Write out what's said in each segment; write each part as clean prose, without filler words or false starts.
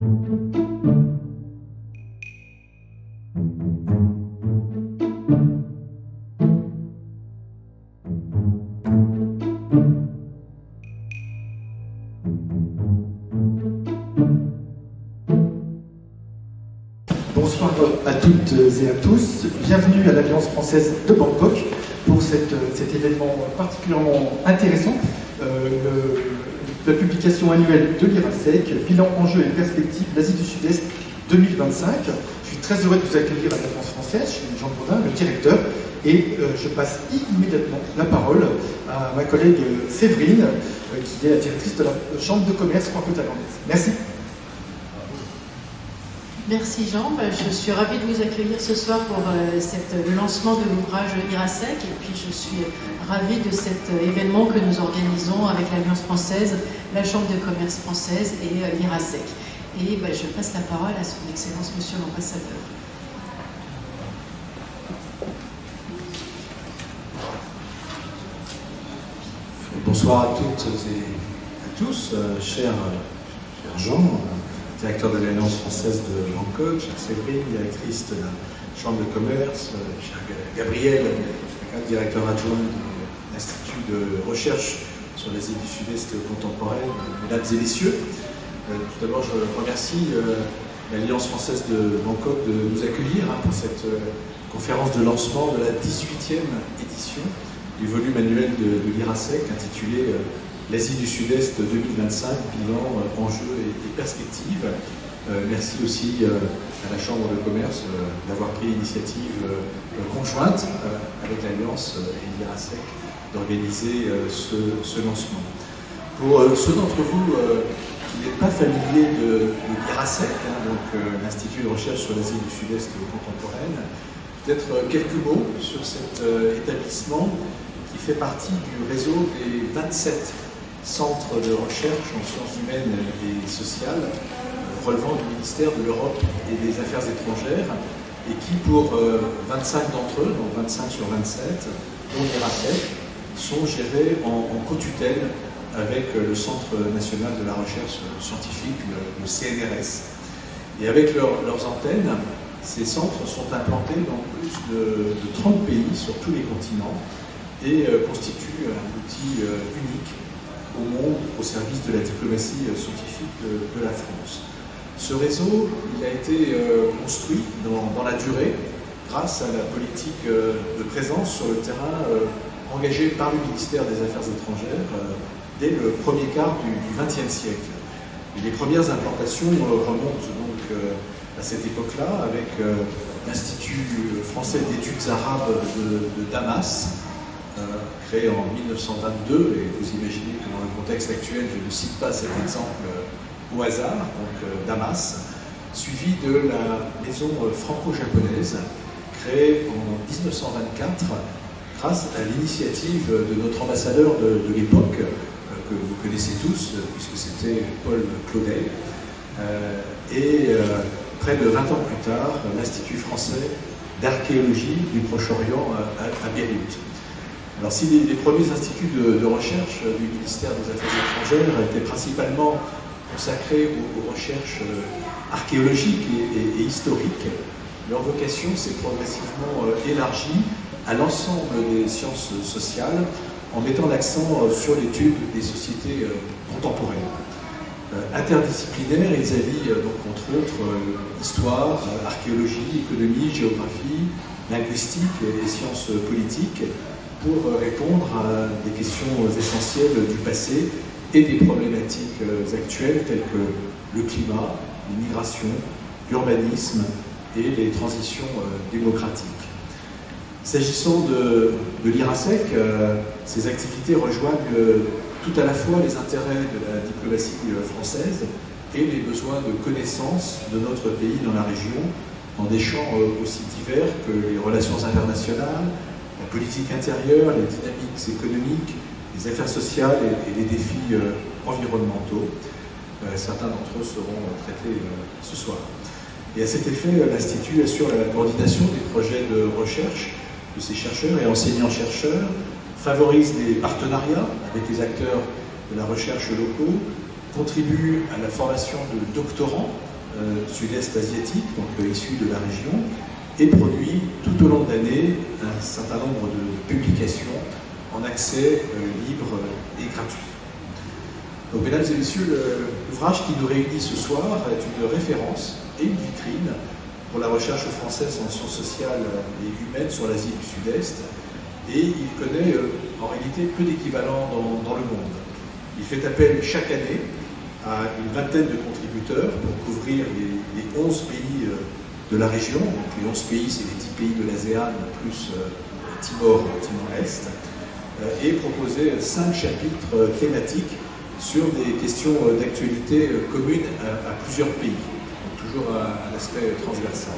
Bonsoir à toutes et à tous. Bienvenue à l'Alliance française de Bangkok pour cet événement particulièrement intéressant. La publication annuelle de l'IRASEC, bilan, enjeux et perspectives l'Asie du Sud-Est 2025. Je suis très heureux de vous accueillir à l'Alliance française. Je suis Jean Bourdin, le directeur, et je passe immédiatement la parole à ma collègue Séverine, qui est la directrice de la Chambre de commerce franco-thaïlandaise. Merci. Merci Jean, je suis ravie de vous accueillir ce soir pour le lancement de l'ouvrage IRASEC, et puis je suis ravie de cet événement que nous organisons avec l'Alliance française, la Chambre de commerce française et l'IRASEC. Et je passe la parole à son Excellence Monsieur l'Ambassadeur. Bonsoir à toutes et à tous, cher Jean, directeur de l'Alliance française de Bangkok, chère Séverine, directrice de la Chambre de commerce, cher Gabriel, directeur adjoint de l'Institut de recherche sur l'Asie du Sud-Est contemporaine, mesdames et messieurs. Tout d'abord, je remercie l'Alliance française de Bangkok de nous accueillir pour cette conférence de lancement de la 18e édition du volume annuel de l'IRASEC intitulé l'Asie du Sud-Est 2025, bilan, enjeux et perspectives. Merci aussi à la Chambre de commerce d'avoir pris l'initiative conjointe avec l'Alliance et l'IRASEC d'organiser ce lancement. Pour ceux d'entre vous qui n'êtes pas familiers de l'IRASEC, donc l'Institut de recherche sur l'Asie du Sud-Est contemporaine, peut-être quelques mots sur cet établissement qui fait partie du réseau des 27 centres de recherche en sciences humaines et sociales relevant du ministère de l'Europe et des Affaires étrangères, et qui, pour 25 d'entre eux, donc 25 sur 27, dont l'IRASEC, sont gérés en co-tutelle avec le Centre national de la recherche scientifique, le CNRS. Et avec leurs antennes, ces centres sont implantés dans plus de 30 pays sur tous les continents et constituent un outil unique au monde au service de la diplomatie scientifique de la France. Ce réseau, il a été construit dans la durée grâce à la politique de présence sur le terrain engagée par le ministère des Affaires étrangères dès le premier quart du XXe siècle. Et les premières implantations remontent donc à cette époque-là avec l'Institut français d'études arabes de Damas, créé en 1922, et vous imaginez que dans le contexte actuel, je ne cite pas cet exemple au hasard, donc Damas, suivi de la maison franco-japonaise, créée en 1924, grâce à l'initiative de notre ambassadeur de l'époque, que vous connaissez tous, puisque c'était Paul Claudet, et près de 20 ans plus tard, l'Institut français d'archéologie du Proche-Orient à Beyrouth. Alors, si les premiers instituts de recherche du ministère des Affaires étrangères étaient principalement consacrés aux recherches archéologiques et historiques, leur vocation s'est progressivement élargie à l'ensemble des sciences sociales en mettant l'accent sur l'étude des sociétés contemporaines. Interdisciplinaires, ils allient donc entre autres histoire, archéologie, économie, géographie, linguistique et sciences politiques, pour répondre à des questions essentielles du passé et des problématiques actuelles telles que le climat, l'immigration, l'urbanisme et les transitions démocratiques. S'agissant de l'IRASEC, ces activités rejoignent tout à la fois les intérêts de la diplomatie française et les besoins de connaissance de notre pays dans la région, dans des champs aussi divers que les relations internationales, la politique intérieure, les dynamiques économiques, les affaires sociales et les défis environnementaux. Certains d'entre eux seront traités ce soir. Et à cet effet, l'Institut assure la coordination des projets de recherche de ses chercheurs et enseignants-chercheurs, favorise les partenariats avec les acteurs de la recherche locaux, contribue à la formation de doctorants sud-est asiatique, donc issus de la région, et produit tout au long de l'année un certain nombre de publications en accès libre et gratuit. Donc, mesdames et messieurs, l'ouvrage qui nous réunit ce soir est une référence et une vitrine pour la recherche française en sciences sociales et humaines sur l'Asie du Sud-Est, et il connaît en réalité peu d'équivalent dans le monde. Il fait appel chaque année à une vingtaine de contributeurs pour couvrir les 11 pays de la région. Donc les 11 pays, c'est les 10 pays de l'ASEAN plus Timor-Est, et proposer 5 chapitres thématiques sur des questions d'actualité communes à plusieurs pays. Donc toujours un aspect transversal.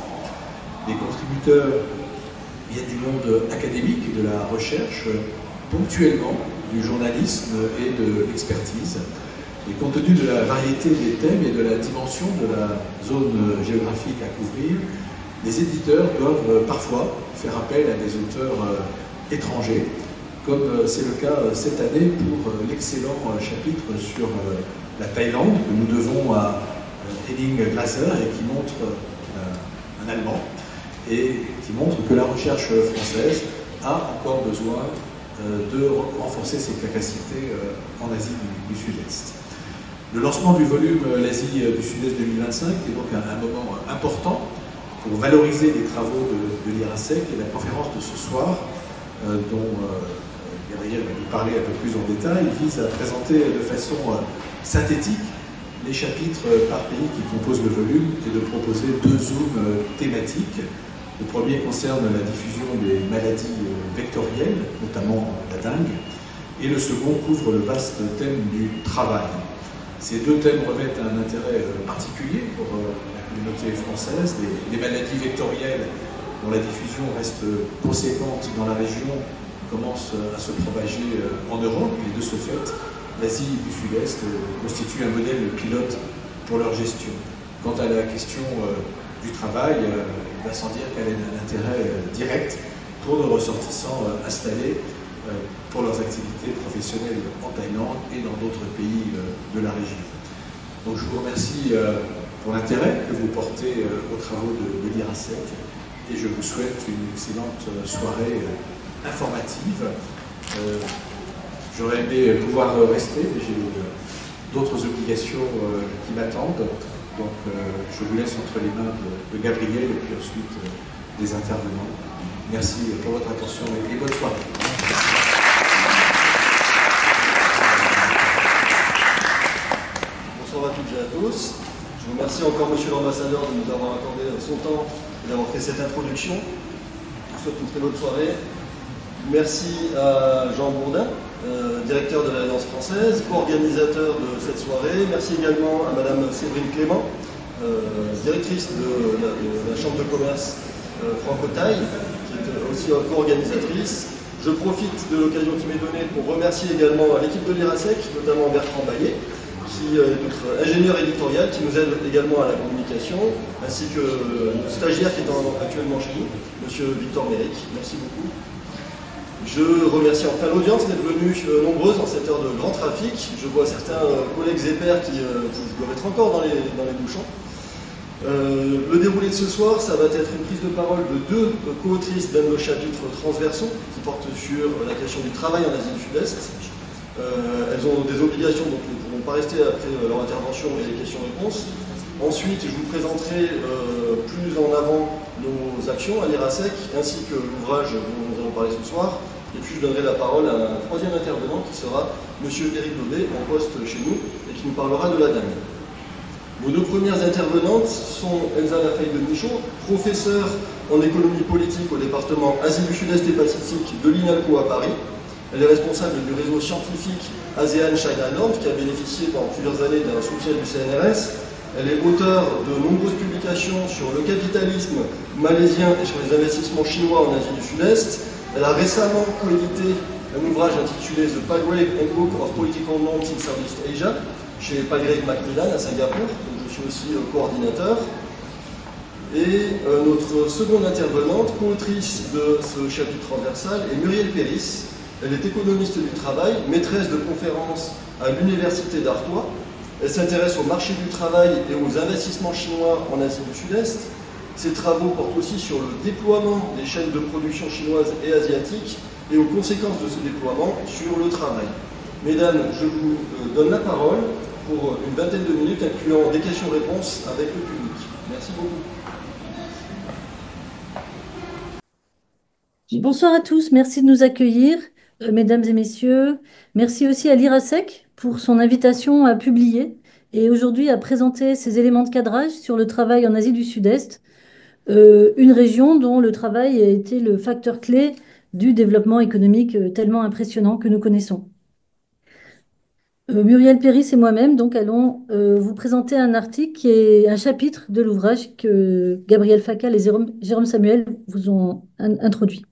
Les contributeurs viennent du monde académique et de la recherche, ponctuellement du journalisme et de l'expertise. Et compte tenu de la variété des thèmes et de la dimension de la zone géographique à couvrir, les éditeurs doivent parfois faire appel à des auteurs étrangers, comme c'est le cas cette année pour l'excellent chapitre sur la Thaïlande que nous devons à Henning Glaser, et qui montre, un Allemand, et qui montre que la recherche française a encore besoin de renforcer ses capacités en Asie du Sud-Est. Le lancement du volume l'Asie du Sud-Est 2025 est donc un moment important pour valoriser les travaux de l'IRASEC, et la conférence de ce soir, dont Gabriel va nous parler un peu plus en détail, vise à présenter de façon synthétique les chapitres par pays qui composent le volume et de proposer 2 zooms thématiques. Le premier concerne la diffusion des maladies vectorielles, notamment la dengue, et le second couvre le vaste thème du travail. Ces 2 thèmes revêtent un intérêt particulier pour la communauté française. Les maladies vectorielles, dont la diffusion reste conséquente dans la région, commencent à se propager en Europe, et de ce fait, l'Asie du Sud-Est constitue un modèle pilote pour leur gestion. Quant à la question du travail, il va sans dire qu'elle a un intérêt direct pour nos ressortissants installés pour leurs activités professionnelles en Thaïlande et dans d'autres pays de la région. Donc je vous remercie pour l'intérêt que vous portez aux travaux de l'IRASEC, et je vous souhaite une excellente soirée informative. J'aurais aimé pouvoir rester, mais j'ai d'autres obligations qui m'attendent. Donc je vous laisse entre les mains de Gabriel et puis ensuite des intervenants. Merci pour votre attention et bonne soirée. Bonsoir à toutes et à tous. Je vous remercie encore, monsieur l'ambassadeur, de nous avoir accordé son temps et d'avoir fait cette introduction. Je vous souhaite une très bonne soirée. Merci à Jean Bourdin, directeur de l'Alliance française, co-organisateur de cette soirée. Merci également à madame Séverine Clément, directrice de la Chambre de commerce franco-thaï, qui est aussi co-organisatrice. Je profite de l'occasion qui m'est donnée pour remercier également l'équipe de l'IRASEC, notamment Bertrand Baillet, qui est notre ingénieur éditorial, qui nous aide également à la communication, ainsi que notre stagiaire qui est actuellement chez nous, monsieur Victor Méric. Merci beaucoup. Je remercie enfin l'audience d'être venue nombreuse en cette heure de grand trafic. Je vois certains collègues et pairs qui doivent être encore dans les bouchons. Le déroulé de ce soir, ça va être une prise de parole de 2 co-autrices d'un de nos chapitres transversaux qui portent sur la question du travail en Asie du Sud-Est. Elles ont des obligations, donc nous ne pourrons pas rester après leur intervention et les questions-réponses. Ensuite, je vous présenterai plus en avant nos actions à l'IRASEC, ainsi que l'ouvrage dont nous allons parler ce soir. Et puis je donnerai la parole à un 3e intervenant qui sera M. Éric Daudet, en poste chez nous, et qui nous parlera de la dengue. Nos 2 premières intervenantes sont Elsa Lafay de Michaud, professeure en économie politique au département Asie du Sud-Est et Pacifique de l'INALCO à Paris. Elle est responsable du réseau scientifique ASEAN China North, qui a bénéficié pendant plusieurs années d'un soutien du CNRS. Elle est auteure de nombreuses publications sur le capitalisme malaisien et sur les investissements chinois en Asie du Sud-Est. Elle a récemment coédité un ouvrage intitulé The Palgrave Handbook of Political Norms in Southeast Asia chez Palgrave Macmillan à Singapour, dont je suis aussi coordinateur. Et notre seconde intervenante, co-autrice de ce chapitre transversal, est Muriel Péris. Elle est économiste du travail, maîtresse de conférences à l'Université d'Artois, Elle s'intéresse au marché du travail et aux investissements chinois en Asie du Sud-Est. Ses travaux portent aussi sur le déploiement des chaînes de production chinoises et asiatiques et aux conséquences de ce déploiement sur le travail. Mesdames, je vous donne la parole pour une vingtaine de minutes, incluant des questions-réponses avec le public. Merci beaucoup. Bonsoir à tous, merci de nous accueillir, mesdames et messieurs. Merci aussi à l'IRASEC pour son invitation à publier et aujourd'hui à présenter ses éléments de cadrage sur le travail en Asie du Sud-Est, une région dont le travail a été le facteur clé du développement économique tellement impressionnant que nous connaissons. Muriel Péris et moi-même donc allons vous présenter un article qui est un chapitre de l'ouvrage que Gabriel Facal et Jérôme Samuel vous ont introduit.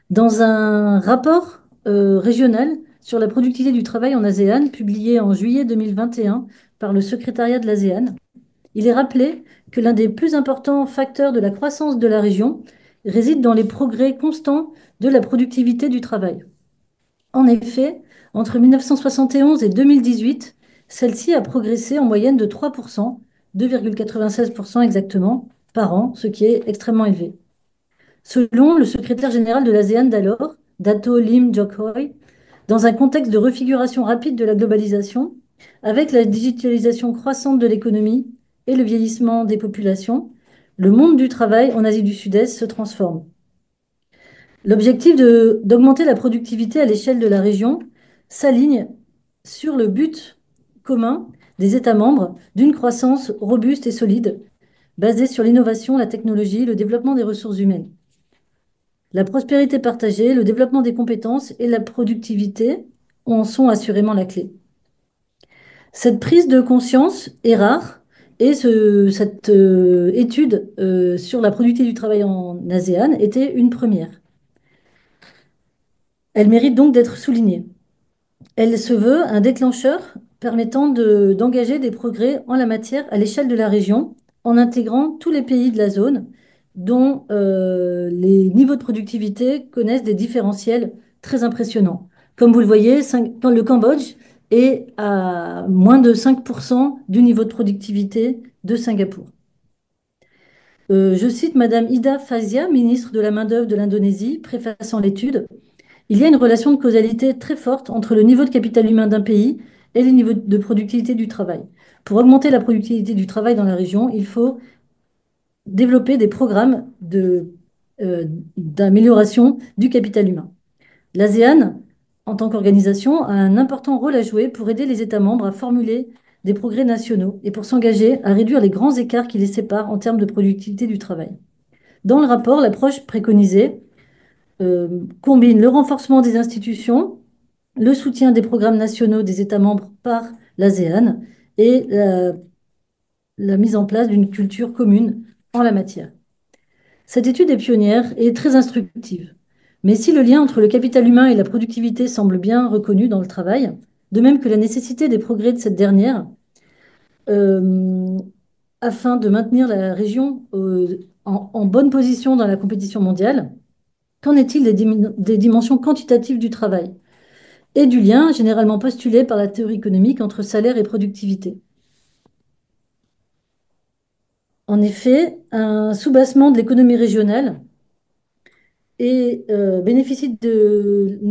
Dans un rapport régional sur la productivité du travail en ASEAN, publié en juillet 2021 par le secrétariat de l'ASEAN, il est rappelé que l'un des plus importants facteurs de la croissance de la région réside dans les progrès constants de la productivité du travail. En effet, entre 1971 et 2018, celle-ci a progressé en moyenne de 3%, 2,96% exactement, par an, ce qui est extrêmement élevé. Selon le secrétaire général de l'ASEAN d'alors, Dato Lim Jokhoi, dans un contexte de refiguration rapide de la globalisation, avec la digitalisation croissante de l'économie et le vieillissement des populations, le monde du travail en Asie du Sud-Est se transforme. L'objectif d'augmenter la productivité à l'échelle de la région s'aligne sur le but commun des États membres d'une croissance robuste et solide, basée sur l'innovation, la technologie, le développement des ressources humaines. La prospérité partagée, le développement des compétences et la productivité en sont assurément la clé. Cette prise de conscience est rare et cette étude sur la productivité du travail en ASEAN était une première. Elle mérite donc d'être soulignée. Elle se veut un déclencheur permettant d'engager des progrès en la matière à l'échelle de la région en intégrant tous les pays de la zone dont les niveaux de productivité connaissent des différentiels très impressionnants. Comme vous le voyez, le Cambodge est à moins de 5% du niveau de productivité de Singapour. Je cite Madame Ida Fazia, ministre de la Main-d'œuvre de l'Indonésie, préfaçant l'étude. Il y a une relation de causalité très forte entre le niveau de capital humain d'un pays et les niveaux de productivité du travail. Pour augmenter la productivité du travail dans la région, il faut développer des programmes d'amélioration du capital humain. L'ASEAN, en tant qu'organisation, a un important rôle à jouer pour aider les États membres à formuler des progrès nationaux et pour s'engager à réduire les grands écarts qui les séparent en termes de productivité du travail. Dans le rapport, l'approche préconisée combine le renforcement des institutions, le soutien des programmes nationaux des États membres par l'ASEAN et la mise en place d'une culture commune en la matière. Cette étude est pionnière et très instructive. Mais si le lien entre le capital humain et la productivité semble bien reconnu dans le travail, de même que la nécessité des progrès de cette dernière, afin de maintenir la région en bonne position dans la compétition mondiale, qu'en est-il des dimensions quantitatives du travail et du lien généralement postulé par la théorie économique entre salaire et productivité? En effet, un soubassement de l'économie régionale ne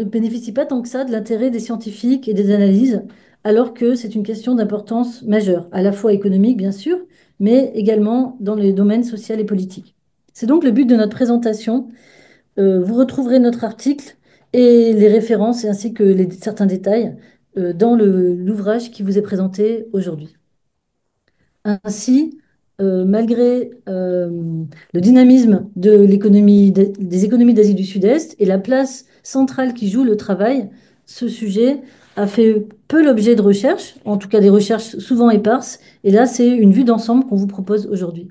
bénéficie pas tant que ça de l'intérêt des scientifiques et des analyses, alors que c'est une question d'importance majeure, à la fois économique bien sûr, mais également dans les domaines social et politique. C'est donc le but de notre présentation. Vous retrouverez notre article et les références ainsi que certains détails dans l'ouvrage qui vous est présenté aujourd'hui. Ainsi, malgré le dynamisme de des économies d'Asie du Sud-Est et la place centrale qui joue le travail, ce sujet a fait peu l'objet de recherches, en tout cas des recherches souvent éparses. Et là, c'est une vue d'ensemble qu'on vous propose aujourd'hui.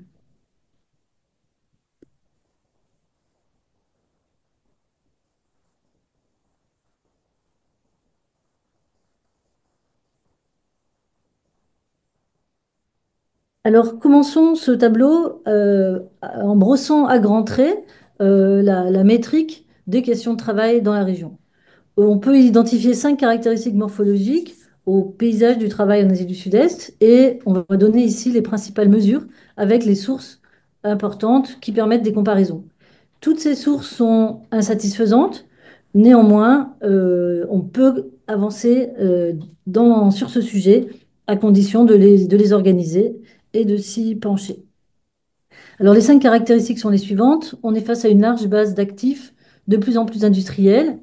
Alors, commençons ce tableau en brossant à grands traits la métrique des questions de travail dans la région. On peut identifier 5 caractéristiques morphologiques au paysage du travail en Asie du Sud-Est et on va donner ici les principales mesures avec les sources importantes qui permettent des comparaisons. Toutes ces sources sont insatisfaisantes. Néanmoins, on peut avancer sur ce sujet à condition de les organiser et de s'y pencher. Alors, les 5 caractéristiques sont les suivantes. On est face à une large base d'actifs de plus en plus industriels.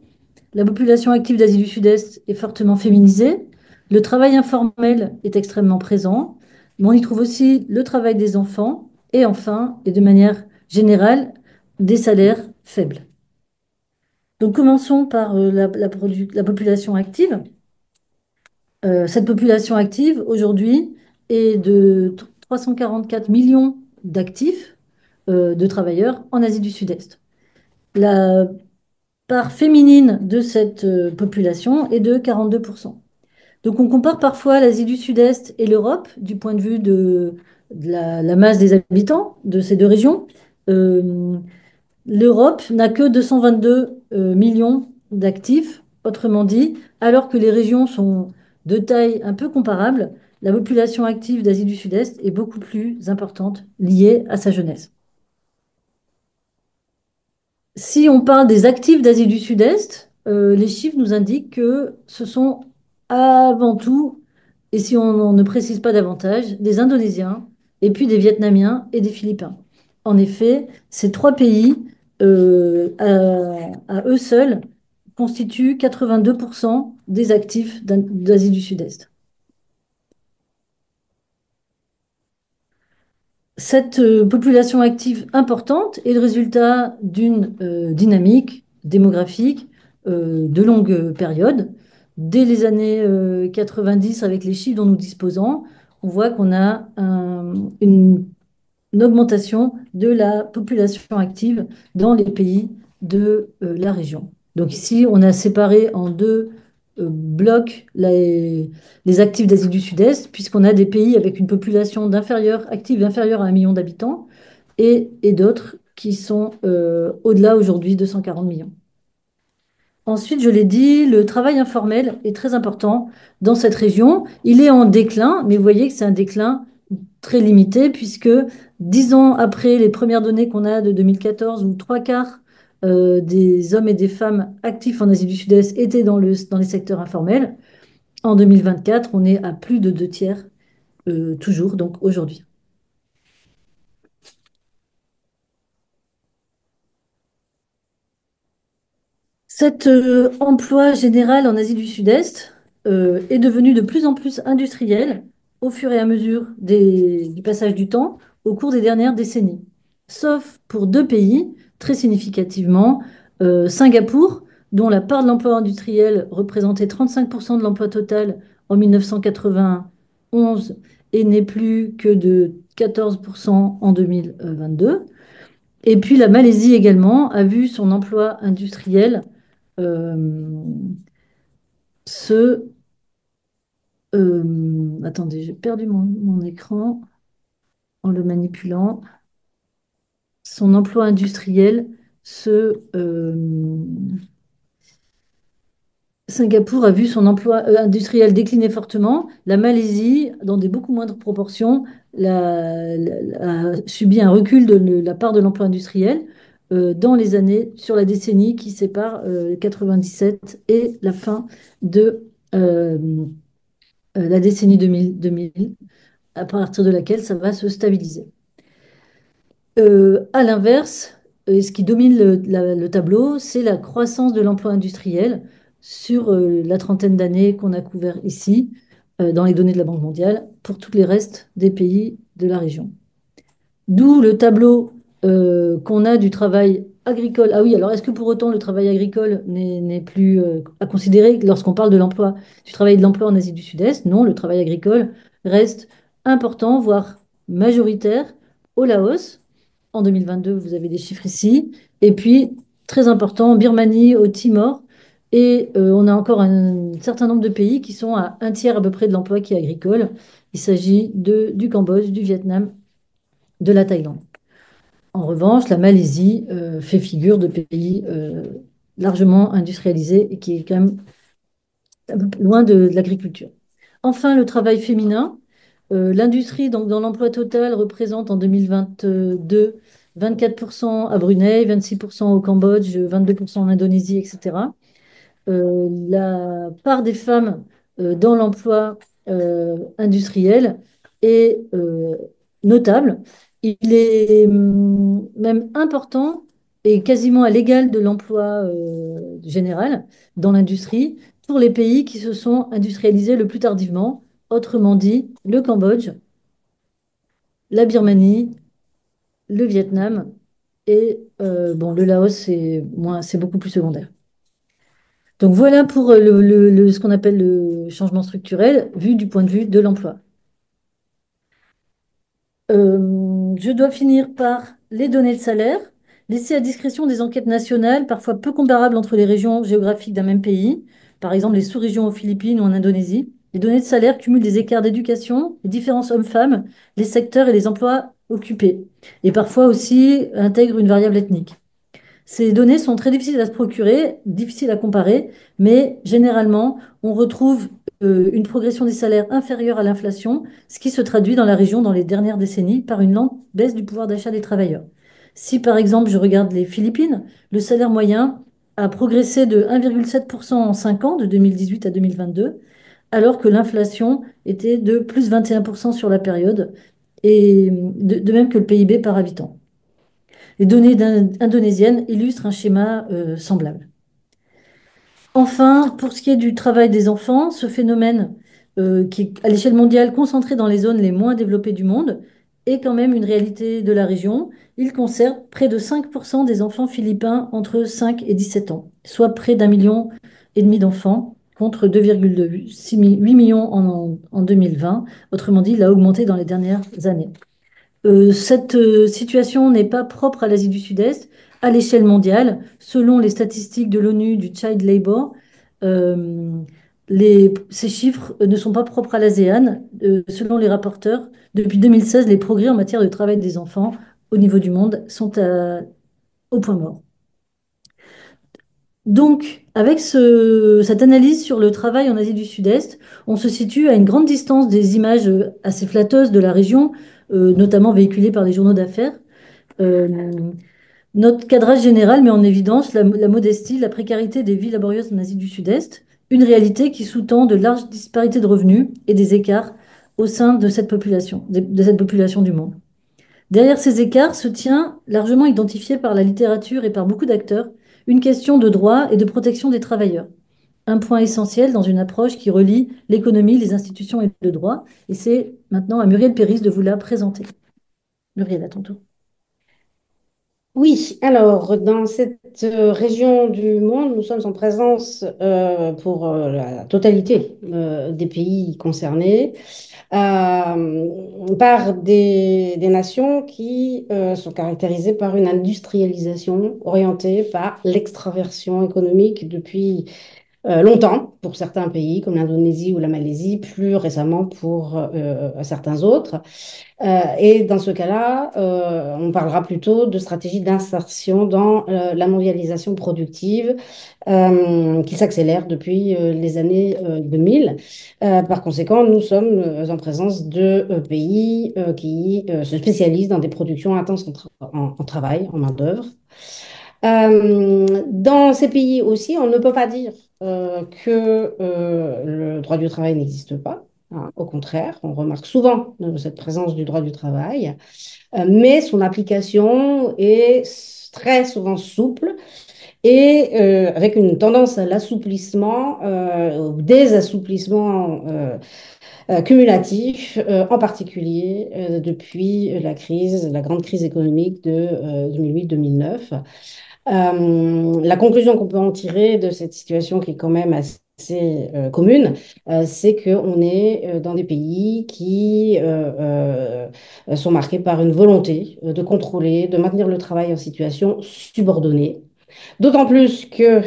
La population active d'Asie du Sud-Est est fortement féminisée. Le travail informel est extrêmement présent. Mais on y trouve aussi le travail des enfants et enfin, et de manière générale, des salaires faibles. Donc commençons par la population active. Cette population active, aujourd'hui, est de 344 millions d'actifs, de travailleurs en Asie du Sud-Est. La part féminine de cette population est de 42%. Donc on compare parfois l'Asie du Sud-Est et l'Europe du point de vue de la masse des habitants de ces deux régions. Euh, L'Europe n'a que 222 millions d'actifs, autrement dit, alors que les régions sont de taille un peu comparable, la population active d'Asie du Sud-Est est beaucoup plus importante, liée à sa jeunesse. Si on parle des actifs d'Asie du Sud-Est, les chiffres nous indiquent que ce sont avant tout, et si on ne précise pas davantage, des Indonésiens, et puis des Vietnamiens et des Philippins. En effet, ces trois pays, à eux seuls, constituent 82% des actifs d'Asie du Sud-Est. Cette population active importante est le résultat d'une dynamique démographique de longue période. Dès les années 90, avec les chiffres dont nous disposons, on voit qu'on a une augmentation de la population active dans les pays de la région. Donc ici, on a séparé en deux blocs les actifs d'Asie du Sud-Est, puisqu'on a des pays avec une population active d'inférieure à 1 million d'habitants et d'autres qui sont au-delà aujourd'hui de 140 millions. Ensuite, je l'ai dit, le travail informel est très important dans cette région. Il est en déclin, mais vous voyez que c'est un déclin très limité, puisque 10 ans après les premières données qu'on a de 2014, où 3 quarts des hommes et des femmes actifs en Asie du Sud-Est étaient dans les secteurs informels, en 2024, on est à plus de 2 tiers, toujours, donc aujourd'hui. Cet emploi général en Asie du Sud-Est est devenu de plus en plus industriel au fur et à mesure du passage du temps au cours des dernières décennies. Sauf pour deux pays, très significativement, Singapour, dont la part de l'emploi industriel représentait 35% de l'emploi total en 1991 et n'est plus que de 14% en 2022. Et puis la Malaisie également a vu son emploi industriel ce... attendez, j'ai perdu mon écran en le manipulant. Son emploi industriel, Singapour a vu son emploi industriel décliner fortement. La Malaisie, dans des beaucoup moindres proportions, a subi un recul de la part de l'emploi industriel sur la décennie qui sépare 97 et la fin de la décennie 2000, à partir de laquelle ça va se stabiliser. À l'inverse, ce qui domine le tableau, c'est la croissance de l'emploi industriel sur la trentaine d'années qu'on a couvert ici, dans les données de la Banque mondiale, pour tous les restes des pays de la région. D'où le tableau qu'on a du travail agricole. Ah oui, alors est-ce que pour autant le travail agricole n'est plus à considérer lorsqu'on parle de l'emploi, du travail et de l'emploi en Asie du Sud-Est? Non, le travail agricole reste important, voire majoritaire au Laos. En 2022, vous avez des chiffres ici. Et puis, très important, en Birmanie, au Timor. Et on a encore un certain nombre de pays qui sont à 1 tiers à peu près de l'emploi qui est agricole. Il s'agit du Cambodge, du Vietnam, de la Thaïlande. En revanche, la Malaisie fait figure de pays largement industrialisé et qui est quand même un peu loin de l'agriculture. Enfin, le travail féminin. L'industrie, donc dans l'emploi total, représente en 2022 24% à Brunei, 26% au Cambodge, 22% en Indonésie, etc. La part des femmes dans l'emploi industriel est notable. Il est même important et quasiment à l'égal de l'emploi général dans l'industrie pour les pays qui se sont industrialisés le plus tardivement, autrement dit le Cambodge, la Birmanie, le Vietnam et bon, le Laos, c'est beaucoup plus secondaire. Donc voilà pour ce qu'on appelle le changement structurel vu du point de vue de l'emploi. Je dois finir par les données de salaire, laissées à discrétion des enquêtes nationales, parfois peu comparables entre les régions géographiques d'un même pays, par exemple les sous-régions aux Philippines ou en Indonésie. Les données de salaire cumulent des écarts d'éducation, les différences hommes-femmes, les secteurs et les emplois occupés, et parfois aussi intègrent une variable ethnique. Ces données sont très difficiles à se procurer, difficiles à comparer, mais généralement, on retrouve une progression des salaires inférieure à l'inflation, ce qui se traduit dans la région dans les dernières décennies par une lente baisse du pouvoir d'achat des travailleurs. Si par exemple je regarde les Philippines, le salaire moyen a progressé de 1,7% en 5 ans, de 2018 à 2022, alors que l'inflation était de plus 21% sur la période, et de même que le PIB par habitant. Les données indonésiennes illustrent un schéma semblable. Enfin, pour ce qui est du travail des enfants, ce phénomène qui est à l'échelle mondiale concentré dans les zones les moins développées du monde est quand même une réalité de la région. Il concerne près de 5% des enfants philippins entre 5 et 17 ans, soit près d'1,5 million d'enfants contre 2,8 millions en 2020. Autrement dit, il a augmenté dans les dernières années. Cette situation n'est pas propre à l'Asie du Sud-Est. À l'échelle mondiale, selon les statistiques de l'ONU du Child Labour, euh, ces chiffres ne sont pas propres à l'ASEAN. Selon les rapporteurs, depuis 2016, les progrès en matière de travail des enfants au niveau du monde sont au point mort. Donc, avec cette analyse sur le travail en Asie du Sud-Est, on se situe à une grande distance des images assez flatteuses de la région, notamment véhiculées par les journaux d'affaires. Euh, Notre cadrage général met en évidence la modestie, la précarité des vies laborieuses en Asie du Sud-Est, une réalité qui sous-tend de larges disparités de revenus et des écarts au sein de cette population, de cette population du monde. Derrière ces écarts se tient, largement identifié par la littérature et par beaucoup d'acteurs, une question de droit et de protection des travailleurs. Un point essentiel dans une approche qui relie l'économie, les institutions et le droit. Et c'est maintenant à Muriel Péris de vous la présenter. Muriel, à ton tour. Oui, alors dans cette région du monde, nous sommes en présence pour la totalité des pays concernés par des nations qui sont caractérisées par une industrialisation orientée par l'extraversion économique depuis longtemps pour certains pays comme l'Indonésie ou la Malaisie, plus récemment pour certains autres. Et dans ce cas-là, on parlera plutôt de stratégie d'insertion dans la mondialisation productive qui s'accélère depuis les années 2000. Par conséquent, nous sommes en présence de pays qui se spécialisent dans des productions intenses en travail, en main-d'œuvre. Dans ces pays aussi, on ne peut pas dire que le droit du travail n'existe pas. Hein. Au contraire, on remarque souvent cette présence du droit du travail, mais son application est très souvent souple et avec une tendance à l'assouplissement, au désassouplissement cumulatif, en particulier depuis la grande crise économique de 2008-2009. La conclusion qu'on peut en tirer de cette situation qui est quand même assez commune, c'est qu'on est dans des pays qui sont marqués par une volonté de contrôler, de maintenir le travail en situation subordonnée. D'autant plus que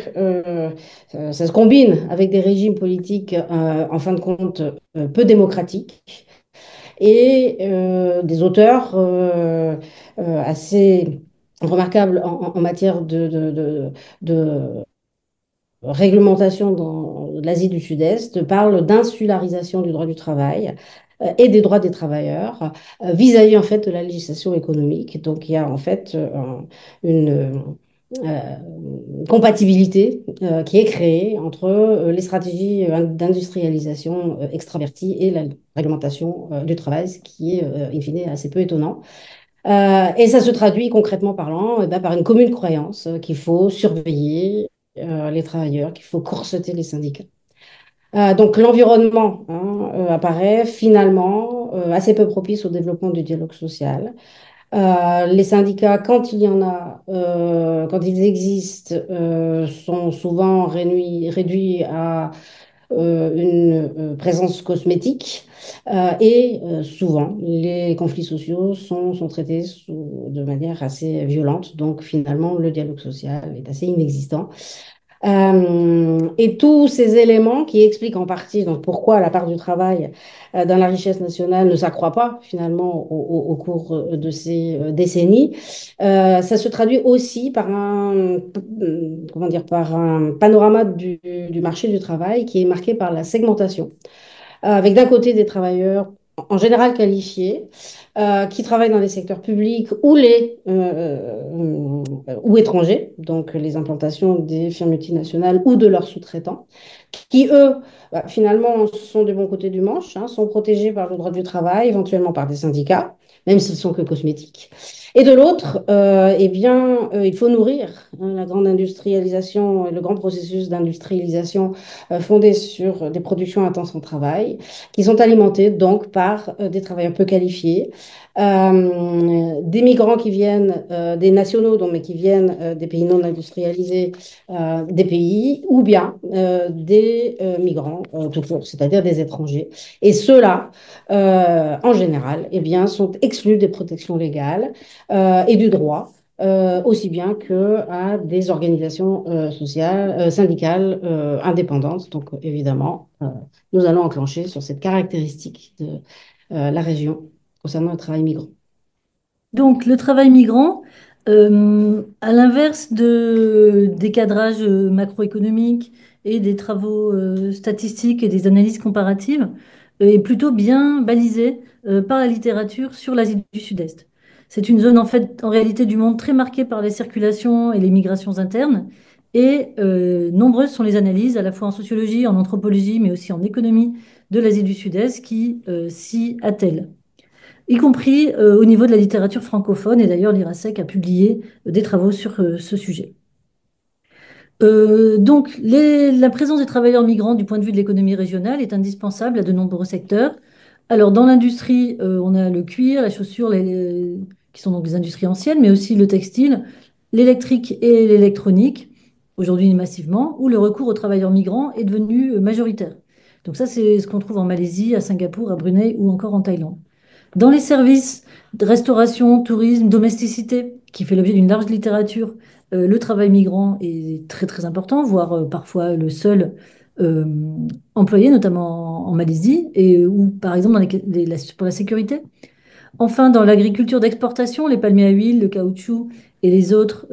ça se combine avec des régimes politiques, en fin de compte, peu démocratiques et des auteurs assez remarquables en matière de réglementation dans l'Asie du Sud-Est parle d'insularisation du droit du travail et des droits des travailleurs vis-à-vis en fait de la législation économique. Donc il y a en fait une compatibilité qui est créée entre les stratégies d'industrialisation extravertie et la réglementation du travail, ce qui est in fine assez peu étonnant. Et ça se traduit concrètement parlant ben, par une commune croyance qu'il faut surveiller les travailleurs, qu'il faut corseter les syndicats. Donc l'environnement hein, apparaît finalement assez peu propice au développement du dialogue social. Les syndicats, quand il y en a, quand ils existent, sont souvent réduits à une présence cosmétique et souvent les conflits sociaux sont traités de manière assez violente. Donc finalement, le dialogue social est assez inexistant. Et tous ces éléments qui expliquent en partie donc, pourquoi la part du travail dans la richesse nationale ne s'accroît pas finalement au cours de ces décennies, ça se traduit aussi par comment dire, par un panorama du marché du travail qui est marqué par la segmentation avec d'un côté des travailleurs en général qualifiés qui travaillent dans les secteurs publics ou étrangers, donc les implantations des firmes multinationales ou de leurs sous-traitants, qui eux, finalement, sont du bon côté du manche, hein, sont protégés par le droit du travail, éventuellement par des syndicats, même s'ils sont que cosmétiques. Et de l'autre, eh bien, il faut nourrir hein, la grande industrialisation, le grand processus d'industrialisation fondé sur des productions intenses en travail, qui sont alimentées donc par des travailleurs peu qualifiés, des migrants qui viennent, des nationaux, donc, mais qui viennent des pays non industrialisés, des pays, ou bien des migrants tout court, c'est-à-dire des étrangers. Et ceux-là, en général, eh bien, sont exclus des protections légales et du droit. Aussi bien qu'à des organisations sociales, syndicales indépendantes. Donc, évidemment, nous allons enclencher sur cette caractéristique de la région concernant le travail migrant. Donc, le travail migrant, à l'inverse des cadrages macroéconomiques et des travaux statistiques et des analyses comparatives, est plutôt bien balisé par la littérature sur l'Asie du Sud-Est. C'est une zone, en fait, en réalité, du monde très marquée par les circulations et les migrations internes. Et nombreuses sont les analyses, à la fois en sociologie, en anthropologie, mais aussi en économie de l'Asie du Sud-Est, qui s'y attellent y compris au niveau de la littérature francophone. Et d'ailleurs, l'IRASEC a publié des travaux sur ce sujet. Donc, la présence des travailleurs migrants du point de vue de l'économie régionale est indispensable à de nombreux secteurs. Alors, dans l'industrie, on a le cuir, la chaussure, qui sont donc des industries anciennes, mais aussi le textile, l'électrique et l'électronique, aujourd'hui massivement, où le recours aux travailleurs migrants est devenu majoritaire. Donc ça, c'est ce qu'on trouve en Malaisie, à Singapour, à Brunei ou encore en Thaïlande. Dans les services de restauration, tourisme, domesticité, qui fait l'objet d'une large littérature, le travail migrant est très très important, voire parfois le seul euh, employé, notamment en Malaisie, ou par exemple pour la sécurité. Enfin, dans l'agriculture d'exportation, les palmiers à huile, le caoutchouc et les autres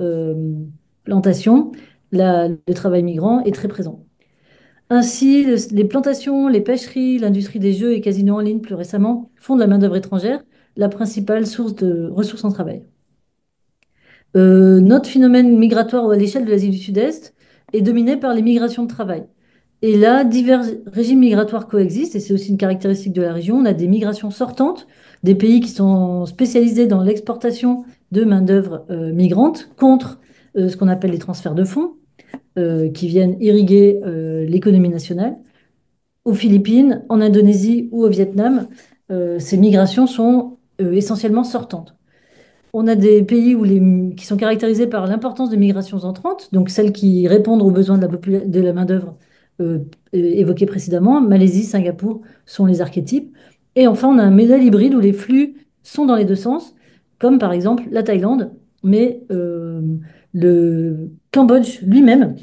plantations, le travail migrant est très présent. Ainsi, les plantations, les pêcheries, l'industrie des jeux et casinos en ligne plus récemment font de la main-d'œuvre étrangère la principale source de ressources en travail. Notre phénomène migratoire à l'échelle de l'Asie du Sud-Est est dominé par les migrations de travail. Et là, divers régimes migratoires coexistent, et c'est aussi une caractéristique de la région. On a des migrations sortantes, des pays qui sont spécialisés dans l'exportation de main-d'œuvre migrante contre ce qu'on appelle les transferts de fonds, qui viennent irriguer l'économie nationale. Aux Philippines, en Indonésie ou au Vietnam, ces migrations sont essentiellement sortantes. On a des pays qui sont caractérisés par l'importance de migrations entrantes, donc celles qui répondent aux besoins de la main-d'œuvre évoqués précédemment. Malaisie, Singapour sont les archétypes. Et enfin, on a un modèle hybride où les flux sont dans les deux sens, comme par exemple la Thaïlande, mais le Cambodge lui-même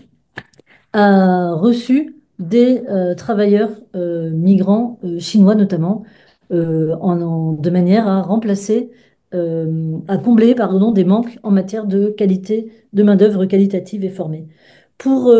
a reçu des travailleurs migrants chinois notamment, de manière à remplacer, à combler pardon, des manques en matière de qualité de main-d'œuvre qualitative et formée. pour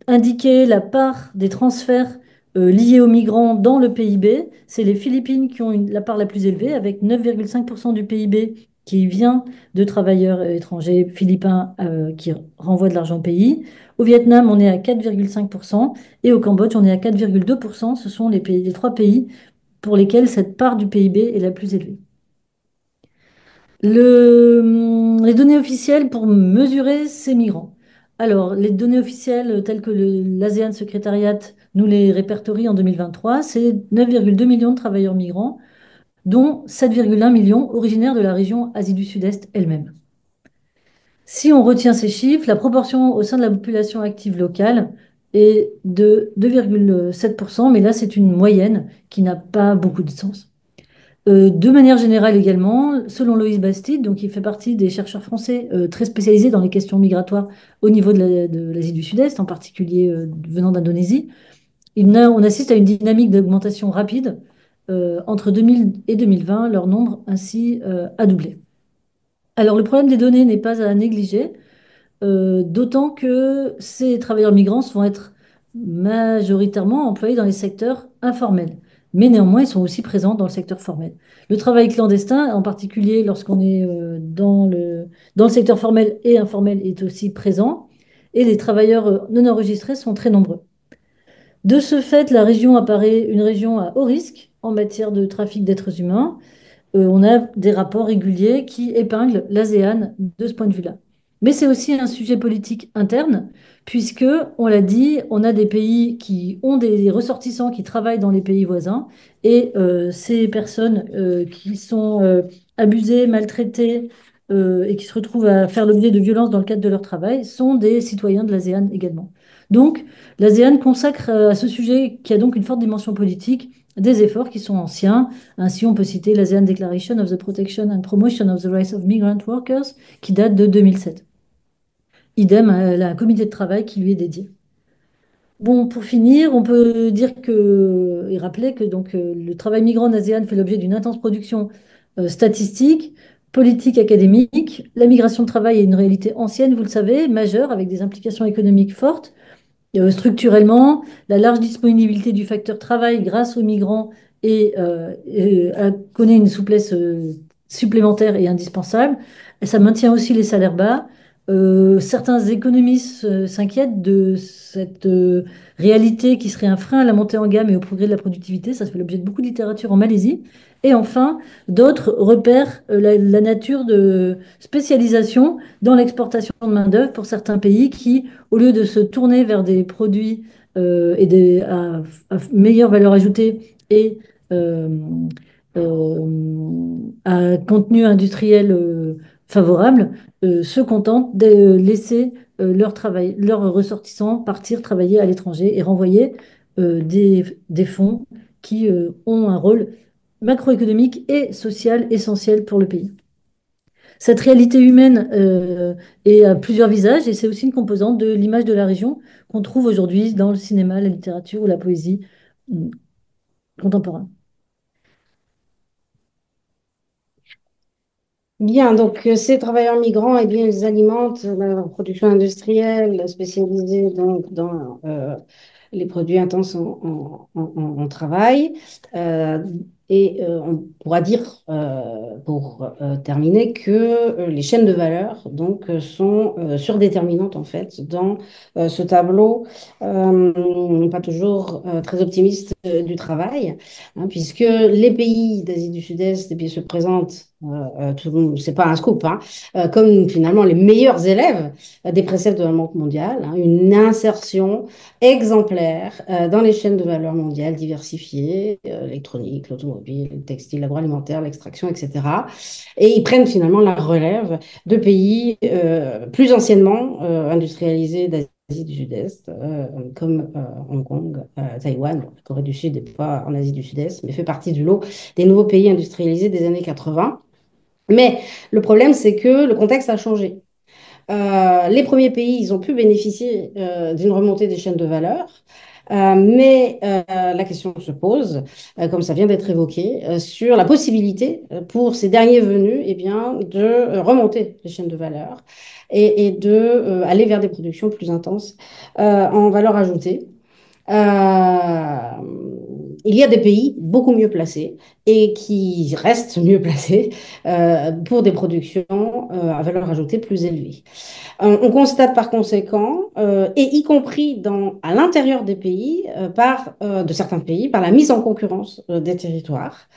indiquer la part des transferts liés aux migrants dans le PIB. C'est les Philippines qui ont la part la plus élevée, avec 9,5% du PIB qui vient de travailleurs étrangers philippins qui renvoient de l'argent au pays. Au Vietnam, on est à 4,5% et au Cambodge, on est à 4,2%. Ce sont les trois pays pour lesquels cette part du PIB est la plus élevée. Les données officielles pour mesurer ces migrants. Alors, les données officielles telles que l'ASEAN Secretariat nous les répertorie en 2023, c'est 9,2 millions de travailleurs migrants, dont 7,1 millions originaires de la région Asie du Sud-Est elle-même. Si on retient ces chiffres, la proportion au sein de la population active locale est de 2,7%, mais là, c'est une moyenne qui n'a pas beaucoup de sens. De manière générale également, selon Loïs Bastide, donc il fait partie des chercheurs français très spécialisés dans les questions migratoires au niveau de l'Asie du Sud-Est, en particulier venant d'Indonésie, on assiste à une dynamique d'augmentation rapide. Entre 2000 et 2020, leur nombre ainsi a doublé. Alors le problème des données n'est pas à négliger. D'autant que ces travailleurs migrants vont être majoritairement employés dans les secteurs informels. Mais néanmoins, ils sont aussi présents dans le secteur formel. Le travail clandestin, en particulier lorsqu'on est dans le secteur formel et informel, est aussi présent. Et les travailleurs non enregistrés sont très nombreux. De ce fait, la région apparaît une région à haut risque en matière de trafic d'êtres humains. On a des rapports réguliers qui épinglent l'ASEAN de ce point de vue-là. Mais c'est aussi un sujet politique interne, puisque, on l'a dit, on a des pays qui ont des ressortissants qui travaillent dans les pays voisins, et ces personnes qui sont abusées, maltraitées, et qui se retrouvent à faire l'objet de violences dans le cadre de leur travail sont des citoyens de l'ASEAN également. Donc, l'ASEAN consacre à ce sujet, qui a donc une forte dimension politique, des efforts qui sont anciens. Ainsi, on peut citer l'ASEAN Declaration of the Protection and Promotion of the Rights of Migrant Workers, qui date de 2007. Idem, elle a un comité de travail qui lui est dédié. Bon, pour finir, on peut dire et rappeler que donc, le travail migrant en ASEAN fait l'objet d'une intense production statistique, politique, académique. La migration de travail est une réalité ancienne, vous le savez, majeure, avec des implications économiques fortes. Structurellement, la large disponibilité du facteur travail grâce aux migrants connaît une souplesse supplémentaire et indispensable. Et ça maintient aussi les salaires bas. Certains économistes s'inquiètent de cette réalité qui serait un frein à la montée en gamme et au progrès de la productivité. Ça fait l'objet de beaucoup de littérature en Malaisie. Et enfin, d'autres repèrent la nature de spécialisation dans l'exportation de main-d'œuvre pour certains pays qui, au lieu de se tourner vers des produits à meilleure valeur ajoutée et euh, à contenu industriel favorable, se contentent de laisser leurs ressortissants partir travailler à l'étranger et renvoyer des fonds qui ont un rôle macroéconomique et social essentiel pour le pays. Cette réalité humaine est à plusieurs visages et c'est aussi une composante de l'image de la région qu'on trouve aujourd'hui dans le cinéma, la littérature ou la poésie contemporaine. Bien, donc ces travailleurs migrants, eh bien, ils alimentent la production industrielle spécialisée donc, dans les produits intenses en travail. Euh, on pourra dire, pour terminer, que les chaînes de valeur donc, sont surdéterminantes en fait dans ce tableau pas toujours très optimiste du travail, hein, puisque les pays d'Asie du Sud-Est eh bien, se présentent, c'est pas un scoop, hein, comme finalement les meilleurs élèves des préceptes de la Banque mondiale, hein, une insertion exemplaire dans les chaînes de valeur mondiales diversifiées, l'électronique, l'automobile, le textile, l'agroalimentaire, l'extraction, etc. Et ils prennent finalement la relève de pays plus anciennement industrialisés d'Asie du Sud-Est, comme Hong Kong, Taïwan. La Corée du Sud n'est pas en Asie du Sud-Est, mais fait partie du lot des nouveaux pays industrialisés des années 80. Mais le problème, c'est que le contexte a changé. Les premiers pays, ils ont pu bénéficier d'une remontée des chaînes de valeur. Mais la question se pose, comme ça vient d'être évoqué, sur la possibilité pour ces derniers venus eh bien, de remonter les chaînes de valeur et de aller vers des productions plus intenses en valeur ajoutée. Euh, il y a des pays beaucoup mieux placés et qui restent mieux placés pour des productions à valeur ajoutée plus élevée. On constate par conséquent, et y compris à l'intérieur des pays, de certains pays, par la mise en concurrence des territoires.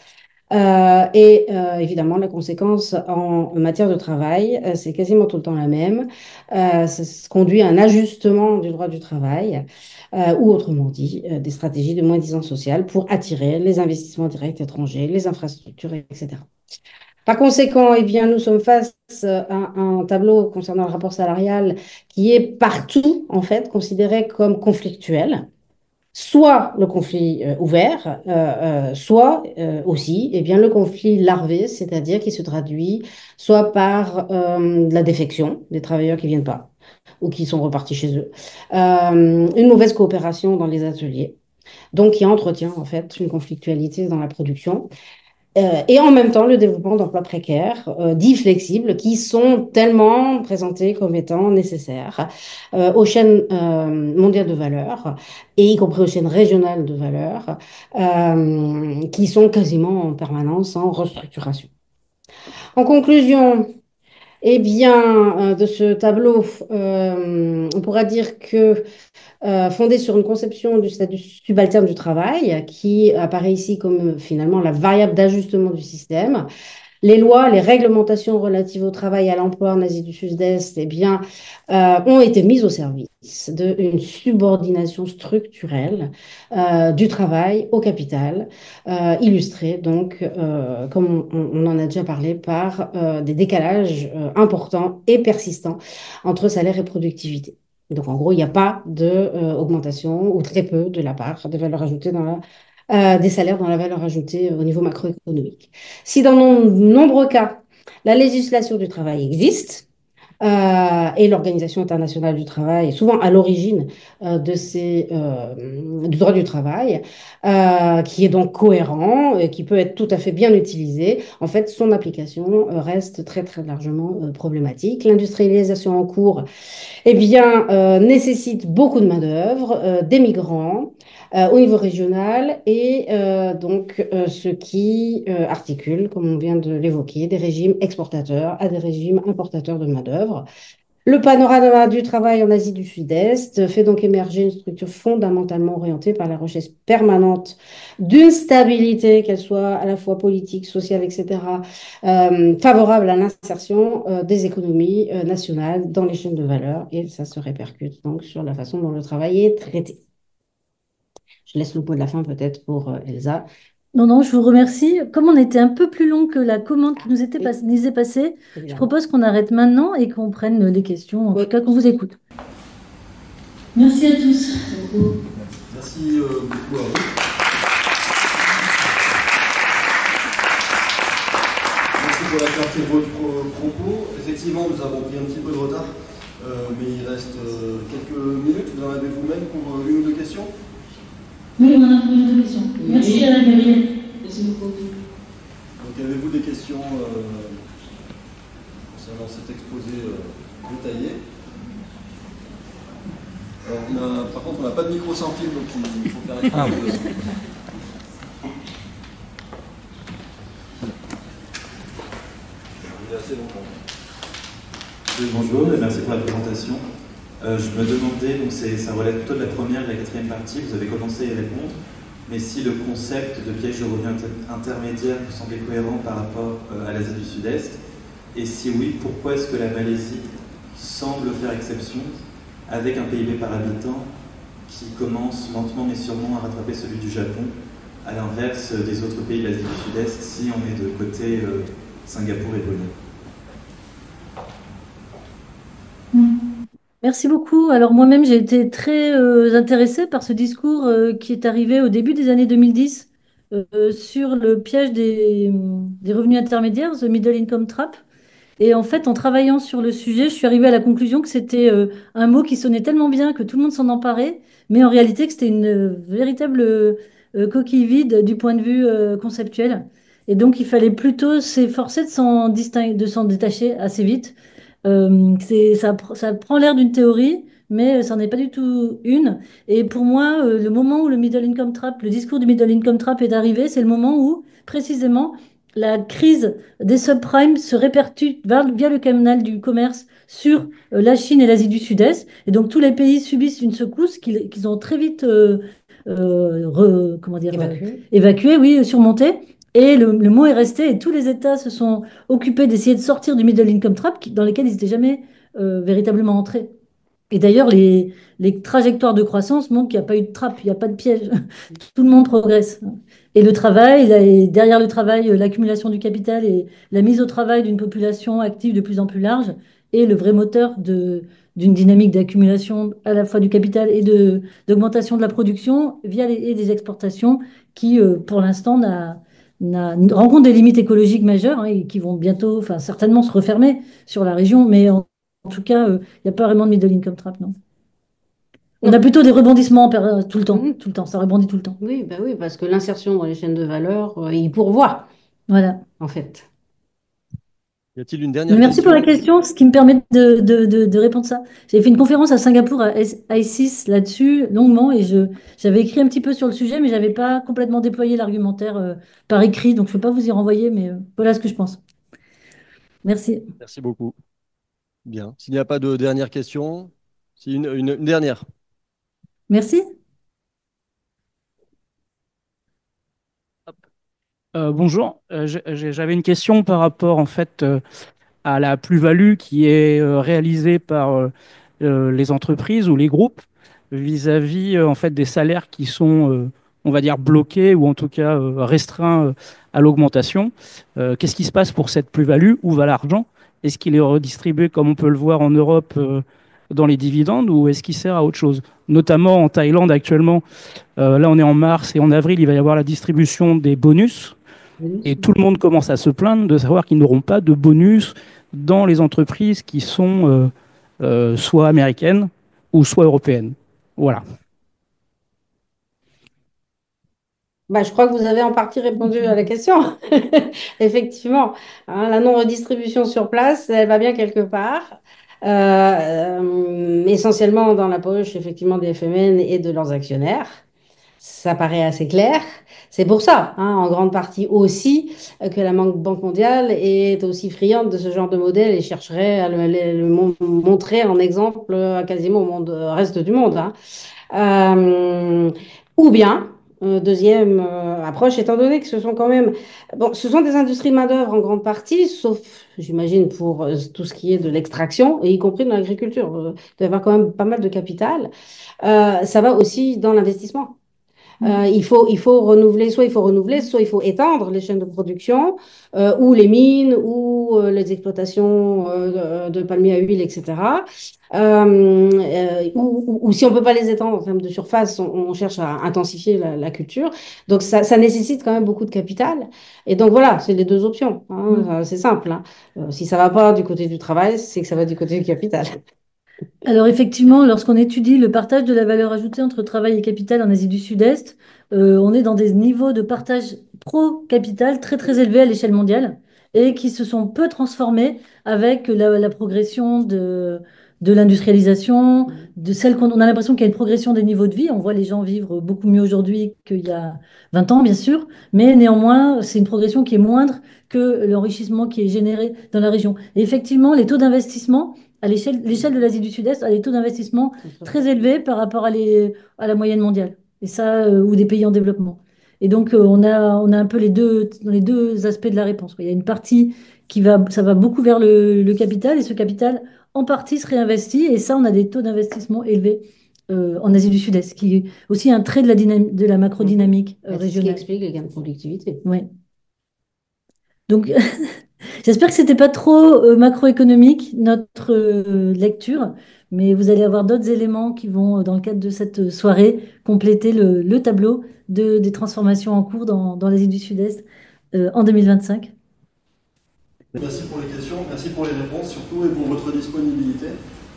Évidemment, la conséquence en matière de travail, c'est quasiment tout le temps la même. Ça conduit à un ajustement du droit du travail, ou autrement dit, des stratégies de moins-disance sociale pour attirer les investissements directs étrangers, les infrastructures, etc. Par conséquent, eh bien, nous sommes face à un tableau concernant le rapport salarial qui est partout, en fait, considéré comme conflictuel. Soit le conflit ouvert, soit aussi eh bien, le conflit larvé, c'est-à-dire qui se traduit soit par de la défection des travailleurs qui ne viennent pas ou qui sont repartis chez eux, une mauvaise coopération dans les ateliers, donc qui entretient en fait une conflictualité dans la production. Et en même temps, le développement d'emplois précaires, dits flexibles, qui sont tellement présentés comme étant nécessaires aux chaînes mondiales de valeur, et y compris aux chaînes régionales de valeur, qui sont quasiment en permanence en restructuration. En conclusion, eh bien, de ce tableau, on pourra dire que fondée sur une conception du statut subalterne du travail, qui apparaît ici comme finalement la variable d'ajustement du système. Les lois, les réglementations relatives au travail et à l'emploi en Asie du Sud-Est, eh bien, ont été mises au service d'une subordination structurelle du travail au capital, illustrée donc, comme on en a déjà parlé, par des décalages importants et persistants entre salaire et productivité. Donc, en gros, il n'y a pas d'augmentation ou très peu de la part des valeurs ajoutées des salaires dans la valeur ajoutée au niveau macroéconomique. Si dans de nombreux cas, la législation du travail existe, et l'Organisation internationale du travail est souvent à l'origine du droit du travail, qui est donc cohérent et qui peut être tout à fait bien utilisé. En fait, son application reste très, très largement problématique. L'industrialisation en cours eh bien, nécessite beaucoup de main-d'œuvre, des migrants au niveau régional et donc ce qui articule, comme on vient de l'évoquer, des régimes exportateurs à des régimes importateurs de main-d'œuvre. Le panorama du travail en Asie du Sud-Est fait donc émerger une structure fondamentalement orientée par la recherche permanente d'une stabilité, qu'elle soit à la fois politique, sociale, etc., favorable à l'insertion des économies nationales dans les chaînes de valeur, et ça se répercute donc sur la façon dont le travail est traité. Je laisse le mot de la fin peut-être pour Elsa. Non, non, je vous remercie. Comme on était un peu plus long que la commande qui nous est passée, je propose qu'on arrête maintenant et qu'on prenne les questions, en tout cas qu'on vous écoute. Merci à tous. Merci beaucoup à vous. Merci pour la clarté de votre propos. Effectivement, nous avons pris un petit peu de retard, mais il reste quelques minutes. Vous en avez vous-même pour une ou deux questions? Oui, on a trouvé une questions. Merci à Gabriel. Merci beaucoup. Donc, avez-vous des questions concernant cet exposé détaillé? Alors, par contre, on n'a pas de micro sans fil, donc il faut faire un peu. Il est assez longtemps. Oui, bonjour et merci pour la présentation. Je me demandais, donc ça relève plutôt de la première et de la quatrième partie, vous avez commencé à y répondre, mais si le concept de piège de revenu intermédiaire vous semblait cohérent par rapport à l'Asie du Sud-Est, et si oui, pourquoi est-ce que la Malaisie semble faire exception avec un PIB par habitant qui commence lentement mais sûrement à rattraper celui du Japon, à l'inverse des autres pays de l'Asie du Sud-Est, si on est de côté Singapour et Brunei? Merci beaucoup. Alors moi-même, j'ai été très intéressée par ce discours qui est arrivé au début des années 2010 sur le piège des revenus intermédiaires, the middle income trap, Et en fait, en travaillant sur le sujet, je suis arrivée à la conclusion que c'était un mot qui sonnait tellement bien que tout le monde s'en emparait, mais en réalité que c'était une véritable coquille vide du point de vue conceptuel. Et donc, il fallait plutôt s'efforcer de s'en détacher assez vite. Ça prend l'air d'une théorie, mais ça n'en est pas du tout une. Et pour moi, le moment où le middle income trap, le discours du middle income trap est arrivé, c'est le moment où, précisément, la crise des subprimes se répercute via le canal du commerce sur la Chine et l'Asie du Sud-Est. Et donc, tous les pays subissent une secousse qu'ils ont très vite comment dire, Évacué. évacuée, oui, surmontée. Et le mot est resté, et tous les États se sont occupés d'essayer de sortir du middle income trap dans lesquels ils n'étaient jamais véritablement entrés. Et d'ailleurs, les trajectoires de croissance montrent qu'il n'y a pas eu de trappe, il n'y a pas de piège. Tout le monde progresse. Et le travail, et derrière le travail, l'accumulation du capital et la mise au travail d'une population active de plus en plus large est le vrai moteur d'une dynamique d'accumulation à la fois du capital et d'augmentation de la production et des exportations qui, pour l'instant, rencontrent des limites écologiques majeures, hein, et qui vont bientôt, enfin certainement se refermer sur la région, mais en tout cas, il n'y a pas vraiment de middle income trap, non. On a Non. plutôt des rebondissements Mhm. tout le temps, ça rebondit tout le temps. Oui, bah oui, parce que l'insertion dans les chaînes de valeur, il pourvoit, Voilà. en fait. Y a-t-il une Mais dernière merci pour la question? question, ce qui me permet de répondre ça. J'avais fait une conférence à Singapour à I6 là-dessus, longuement, et j'avais écrit un petit peu sur le sujet, mais je n'avais pas complètement déployé l'argumentaire par écrit, donc je ne peux pas vous y renvoyer, mais voilà ce que je pense. Merci. Merci beaucoup. Bien. S'il n'y a pas de dernière question, si une dernière. Merci. Bonjour. J'avais une question par rapport en fait à la plus-value qui est réalisée par les entreprises ou les groupes vis-à-vis en fait des salaires qui sont on va dire bloqués ou en tout cas restreints à l'augmentation. Qu'est-ce qui se passe pour cette plus-value? Où va l'argent? Est-ce qu'il est redistribué comme on peut le voir en Europe dans les dividendes ou est-ce qu'il sert à autre chose? Notamment en Thaïlande actuellement, là on est en mars et en avril, il va y avoir la distribution des bonus. Et tout le monde commence à se plaindre de savoir qu'ils n'auront pas de bonus dans les entreprises qui sont soit américaines ou soit européennes. Voilà. Bah, je crois que vous avez en partie répondu à la question. Effectivement, hein, la non-redistribution sur place, elle va bien quelque part. Essentiellement dans la poche, effectivement, des FMN et de leurs actionnaires. Ça paraît assez clair. C'est pour ça, hein, en grande partie aussi, que la Banque mondiale est aussi friande de ce genre de modèle et chercherait à montrer en exemple à quasiment au monde, reste du monde, hein. Euh, ou bien, deuxième approche, étant donné que ce sont quand même, bon, ce sont des industries de main-d'œuvre en grande partie, sauf, j'imagine, pour tout ce qui est de l'extraction, et y compris dans l'agriculture. Il doit y avoir quand même pas mal de capital. Ça va aussi dans l'investissement. Il faut renouveler, soit il faut étendre les chaînes de production, ou les mines, ou les exploitations de palmiers à huile, etc. Ou si on ne peut pas les étendre en termes de surface, on cherche à intensifier la culture. Donc ça nécessite quand même beaucoup de capital. Et donc voilà, c'est les deux options, hein. C'est simple, hein. Si ça ne va pas du côté du travail, c'est que ça va du côté du capital. Alors effectivement, lorsqu'on étudie le partage de la valeur ajoutée entre travail et capital en Asie du Sud-Est, on est dans des niveaux de partage pro-capital très très élevés à l'échelle mondiale et qui se sont peu transformés avec la progression de l'industrialisation, de celle qu'on on a l'impression qu'il y a une progression des niveaux de vie. On voit les gens vivre beaucoup mieux aujourd'hui qu'il y a 20 ans, bien sûr, mais néanmoins, c'est une progression qui est moindre que l'enrichissement qui est généré dans la région. Et effectivement, les taux d'investissement à l'échelle de l'Asie du Sud-Est a des taux d'investissement très élevés par rapport à la moyenne mondiale, et ça, ou des pays en développement. Et donc, on a un peu les deux aspects de la réponse. Il y a une partie ça va beaucoup vers le capital, et ce capital, en partie, se réinvestit, et ça, on a des taux d'investissement élevés en Asie du Sud-Est, qui est aussi un trait de la macrodynamique C'est ce qui régionale. explique les gains de productivité. Ouais. Donc, j'espère que c'était pas trop macroéconomique, notre lecture, mais vous allez avoir d'autres éléments qui vont, dans le cadre de cette soirée, compléter le tableau des transformations en cours dans l'Asie du Sud-Est en 2025. Merci pour les questions, merci pour les réponses surtout et pour votre disponibilité.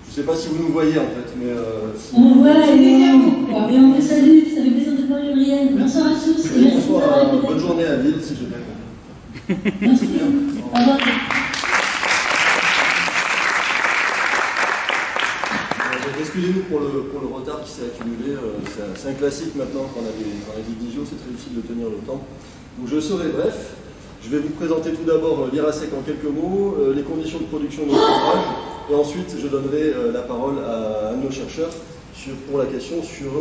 Je ne sais pas si vous nous voyez en fait, mais... On vous voit et on vous salue, ça fait plaisir de voir Gabriel. Bonsoir à tous et merci bonsoir, d'avoir été là. bonne journée à Lille si j'ai bien compris. Merci. Au revoir. Excusez-nous pour le retard qui s'est accumulé, c'est un classique maintenant quand on a des vidéos, c'est très difficile de tenir le temps. Donc je serai bref, je vais vous présenter tout d'abord l'IRASEC en quelques mots, les conditions de production de notre ouvrage, et ensuite je donnerai la parole à un de nos chercheurs pour la question sur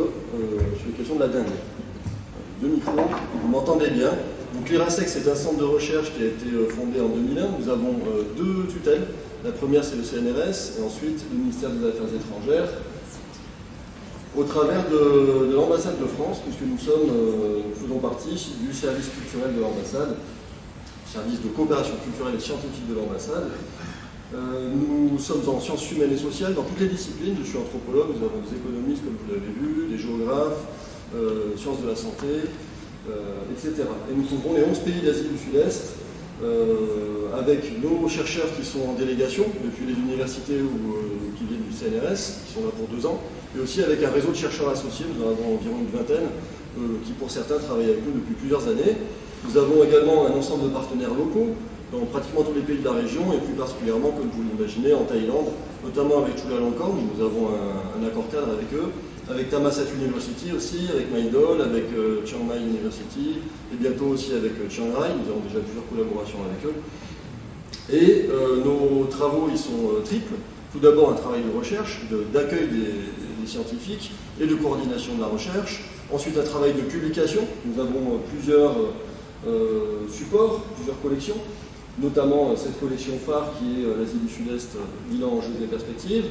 les questions de la dengue. Deux micros, vous m'entendez bien. Donc l'IRASEC c'est un centre de recherche qui a été fondé en 2001, nous avons deux tutelles. La première, c'est le CNRS, et ensuite le ministère des Affaires étrangères, au travers de l'ambassade de France, puisque nous faisons partie du service culturel de l'ambassade, service de coopération culturelle et scientifique de l'ambassade. Nous sommes en sciences humaines et sociales dans toutes les disciplines. Je suis anthropologue, nous avons des économistes, comme vous l'avez vu, des géographes, sciences de la santé, etc. Et nous couvrons les 11 pays d'Asie du Sud-Est, avec nos chercheurs qui sont en délégation depuis les universités ou qui viennent du CNRS, qui sont là pour 2 ans, et aussi avec un réseau de chercheurs associés, nous en avons environ une vingtaine, qui pour certains travaillent avec nous depuis plusieurs années. Nous avons également un ensemble de partenaires locaux dans pratiquement tous les pays de la région, et plus particulièrement, comme vous l'imaginez, en Thaïlande, notamment avec Chulalongkorn, nous avons un accord cadre avec eux, avec Thammasat University aussi, avec Maïdol, avec Chiang Mai University, et bientôt aussi avec Chiang Rai, nous avons déjà plusieurs collaborations avec eux. Et nos travaux, ils sont triples. Tout d'abord, un travail de recherche, d'accueil des scientifiques et de coordination de la recherche. Ensuite, un travail de publication. Nous avons plusieurs supports, plusieurs collections, notamment cette collection phare qui est l'Asie du Sud-Est, bilan, enjeux et perspectives.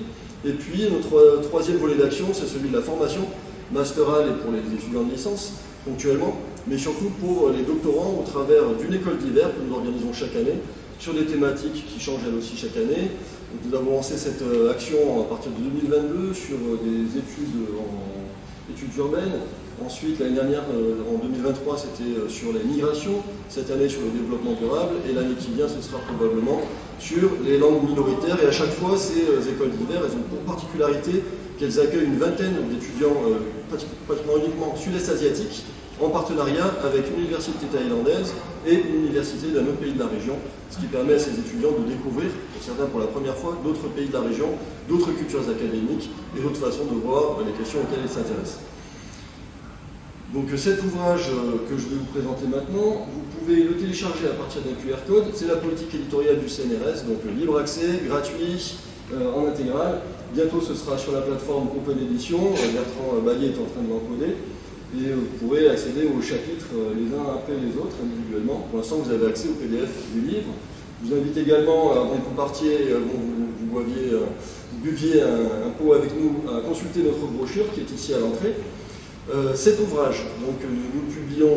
Et puis, notre troisième volet d'action, c'est celui de la formation masterale et pour les étudiants de licence, ponctuellement, mais surtout pour les doctorants au travers d'une école d'hiver que nous organisons chaque année, sur des thématiques qui changent elles aussi chaque année. Donc, nous avons lancé cette action à partir de 2022 sur des études études urbaines. Ensuite, l'année dernière, en 2023, c'était sur les migrations. Cette année, sur le développement durable. Et l'année qui vient, ce sera probablement sur les langues minoritaires. Et à chaque fois, ces écoles d'hiver, elles ont pour particularité qu'elles accueillent une vingtaine d'étudiants, pratiquement uniquement sud-est asiatiques, en partenariat avec une université thaïlandaise et une université d'un autre pays de la région, ce qui permet à ces étudiants de découvrir, pour certains pour la première fois, d'autres pays de la région, d'autres cultures académiques et d'autres façons de voir les questions auxquelles ils s'intéressent. Donc cet ouvrage que je vais vous présenter maintenant, vous pouvez le télécharger à partir d'un QR code. C'est la politique éditoriale du CNRS, donc libre accès, gratuit, en intégrale. Bientôt ce sera sur la plateforme Open Edition, Bertrand Bailly est en train de l'encoder. Et vous pourrez accéder aux chapitres les uns après les autres individuellement. Pour l'instant, vous avez accès au PDF du livre. Je vous invite également, avant que vous partiez, vous buviez un pot avec nous, à consulter notre brochure qui est ici à l'entrée. Cet ouvrage, donc nous le publions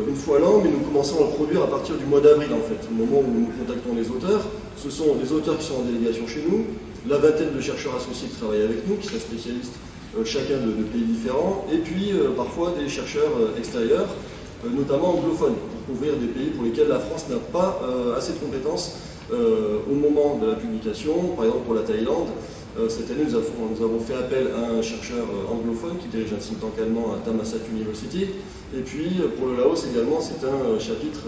une fois l'an, mais nous commençons à le produire à partir du mois d'avril en fait, au moment où nous contactons les auteurs. Ce sont les auteurs qui sont en délégation chez nous, la vingtaine de chercheurs associés qui travaillent avec nous, qui sont spécialistes chacun de pays différents, et puis parfois des chercheurs extérieurs, notamment anglophones, pour couvrir des pays pour lesquels la France n'a pas assez de compétences au moment de la publication. Par exemple pour la Thaïlande, cette année nous avons fait appel à un chercheur anglophone qui dirige un think tank allemand à Thammasat University, et puis pour le Laos également c'est un chapitre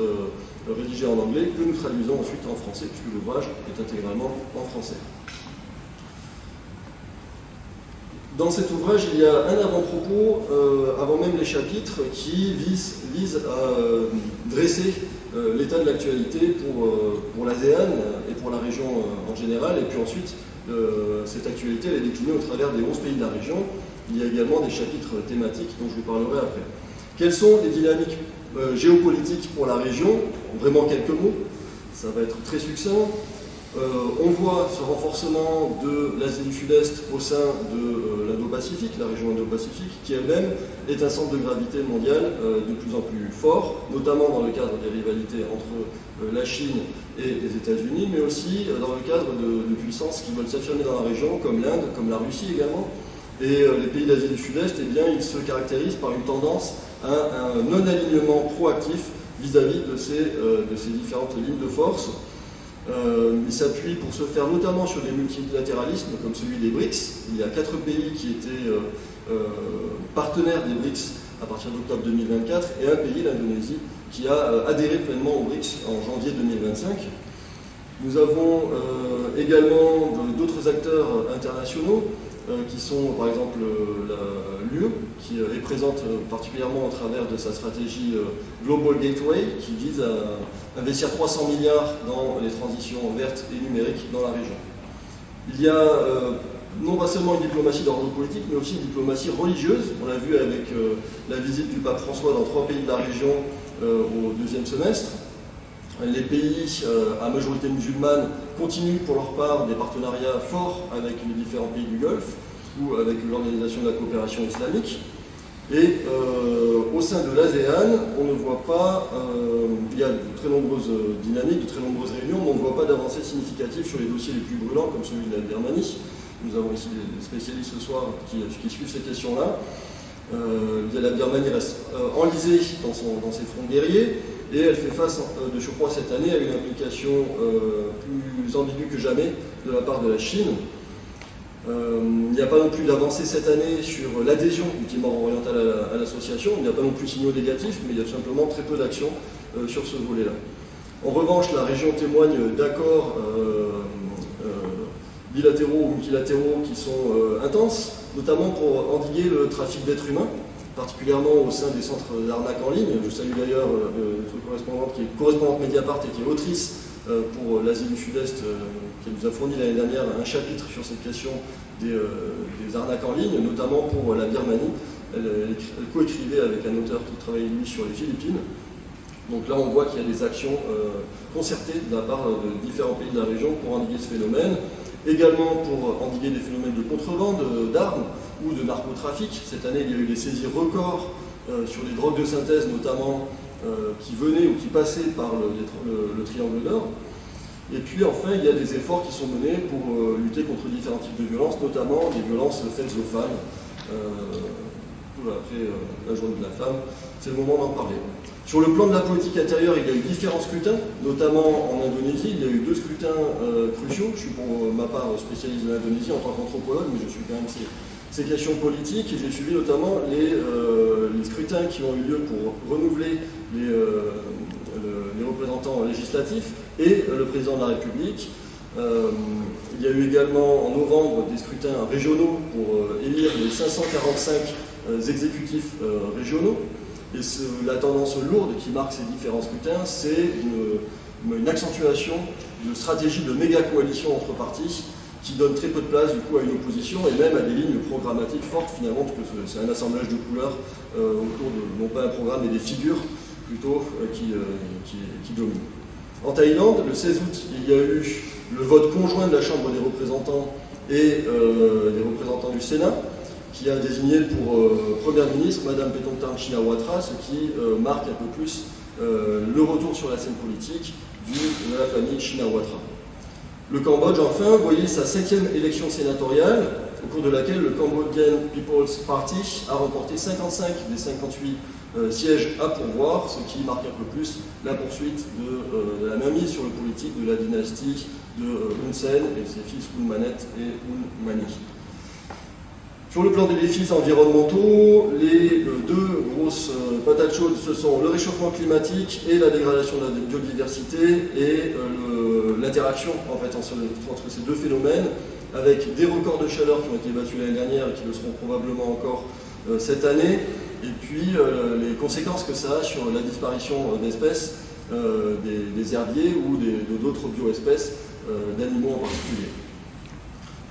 rédigé en anglais que nous traduisons ensuite en français, puisque l'ouvrage est intégralement en français. Dans cet ouvrage, il y a un avant-propos, avant même les chapitres, qui vise à dresser l'état de l'actualité pour l'ASEAN et pour la région en général. Et puis ensuite, cette actualité elle est déclinée au travers des 11 pays de la région. Il y a également des chapitres thématiques dont je vous parlerai après. Quelles sont les dynamiques géopolitiques pour la région? Vraiment quelques mots, ça va être très succinct. On voit ce renforcement de l'Asie du Sud-Est au sein de l'Indo-Pacifique, la région Indo-Pacifique, qui elle-même est un centre de gravité mondial de plus en plus fort, notamment dans le cadre des rivalités entre la Chine et les États-Unis, mais aussi dans le cadre de puissances qui veulent s'affirmer dans la région, comme l'Inde, comme la Russie également. Et les pays d'Asie du Sud-Est, eh bien, ils se caractérisent par une tendance à un non-alignement proactif vis-à-vis de ces différentes lignes de force. Il s'appuie pour ce faire notamment sur des multilatéralismes comme celui des BRICS. Il y a 4 pays qui étaient partenaires des BRICS à partir d'octobre 2024 et un pays, l'Indonésie, qui a adhéré pleinement aux BRICS en janvier 2025. Nous avons également d'autres acteurs internationaux qui sont par exemple l'UE, qui est présente particulièrement au travers de sa stratégie Global Gateway, qui vise à investir 300 milliards dans les transitions vertes et numériques dans la région. Il y a non pas seulement une diplomatie d'ordre politique, mais aussi une diplomatie religieuse. On l'a vu avec la visite du pape François dans 3 pays de la région au 2e semestre. Les pays à majorité musulmane continuent pour leur part des partenariats forts avec les différents pays du Golfe ou avec l'Organisation de la coopération islamique. Et au sein de l'ASEAN, on ne voit pas, il y a de très nombreuses dynamiques, de très nombreuses réunions, mais on ne voit pas d'avancées significatives sur les dossiers les plus brûlants comme celui de la Birmanie. Nous avons ici des spécialistes ce soir qui suivent ces questions-là. La Birmanie reste enlisée dans ses fronts guerriers. Et elle fait face, de surcroît cette année, à une implication plus ambiguë que jamais de la part de la Chine. Il n'y a pas non plus d'avancée cette année sur l'adhésion du Timor oriental à l'association. Il n'y a pas non plus de signaux négatifs, mais il y a tout simplement très peu d'actions sur ce volet-là. En revanche, la région témoigne d'accords bilatéraux ou multilatéraux qui sont intenses, notamment pour endiguer le trafic d'êtres humains, particulièrement au sein des centres d'arnaque en ligne. Je salue d'ailleurs notre correspondante qui est correspondante Mediapart et qui est autrice pour l'Asie du Sud-Est, qui nous a fourni l'année dernière un chapitre sur cette question des arnaques en ligne, notamment pour la Birmanie. Elle coécrivait avec un auteur qui travaillait lui sur les Philippines. Donc là on voit qu'il y a des actions concertées de la part de différents pays de la région pour endiguer ce phénomène. Également pour endiguer des phénomènes de contrebande d'armes ou de narcotrafic. Cette année, il y a eu des saisies records sur les drogues de synthèse, notamment qui venaient ou qui passaient par le Triangle Nord. Et puis enfin, il y a des efforts qui sont menés pour lutter contre différents types de violences, notamment des violences faites aux femmes. Après la journée de la femme, c'est le moment d'en parler. Sur le plan de la politique intérieure, il y a eu différents scrutins, notamment en Indonésie. Il y a eu 2 scrutins cruciaux. Je suis pour ma part spécialiste de l'Indonésie en tant qu'anthropologue, mais je suis quand même ces questions politiques. Et j'ai suivi notamment les scrutins qui ont eu lieu pour renouveler les représentants législatifs et le président de la République. Il y a eu également en novembre des scrutins régionaux pour élire les 545 exécutifs régionaux. Et la tendance lourde qui marque ces différents scrutins, c'est une accentuation de stratégie de méga-coalition entre partis qui donne très peu de place du coup à une opposition et même à des lignes programmatiques fortes finalement, parce que c'est un assemblage de couleurs autour de, non pas un programme, mais des figures plutôt qui dominent. En Thaïlande, le 16 août, il y a eu le vote conjoint de la Chambre des représentants et des représentants du Sénat, qui a désigné pour Première ministre Madame Paetongtarn Shinawatra, ce qui marque un peu plus le retour sur la scène politique de la famille Shinawatra. Le Cambodge, enfin, voyait sa 5e élection sénatoriale, au cours de laquelle le Cambodian People's Party a remporté 55 des 58 sièges à pourvoir, ce qui marque un peu plus la poursuite de la mainmise sur le politique de la dynastie de Hun Sen et ses fils Hun Manet et Hun Mani. Sur le plan des défis environnementaux, les 2 grosses patates chaudes, ce sont le réchauffement climatique et la dégradation de la biodiversité et l'interaction en fait, entre ces 2 phénomènes, avec des records de chaleur qui ont été battus l'année dernière et qui le seront probablement encore cette année, et puis les conséquences que ça a sur la disparition d'espèces, des herbiers ou d'autres bioespèces, d'animaux en particulier.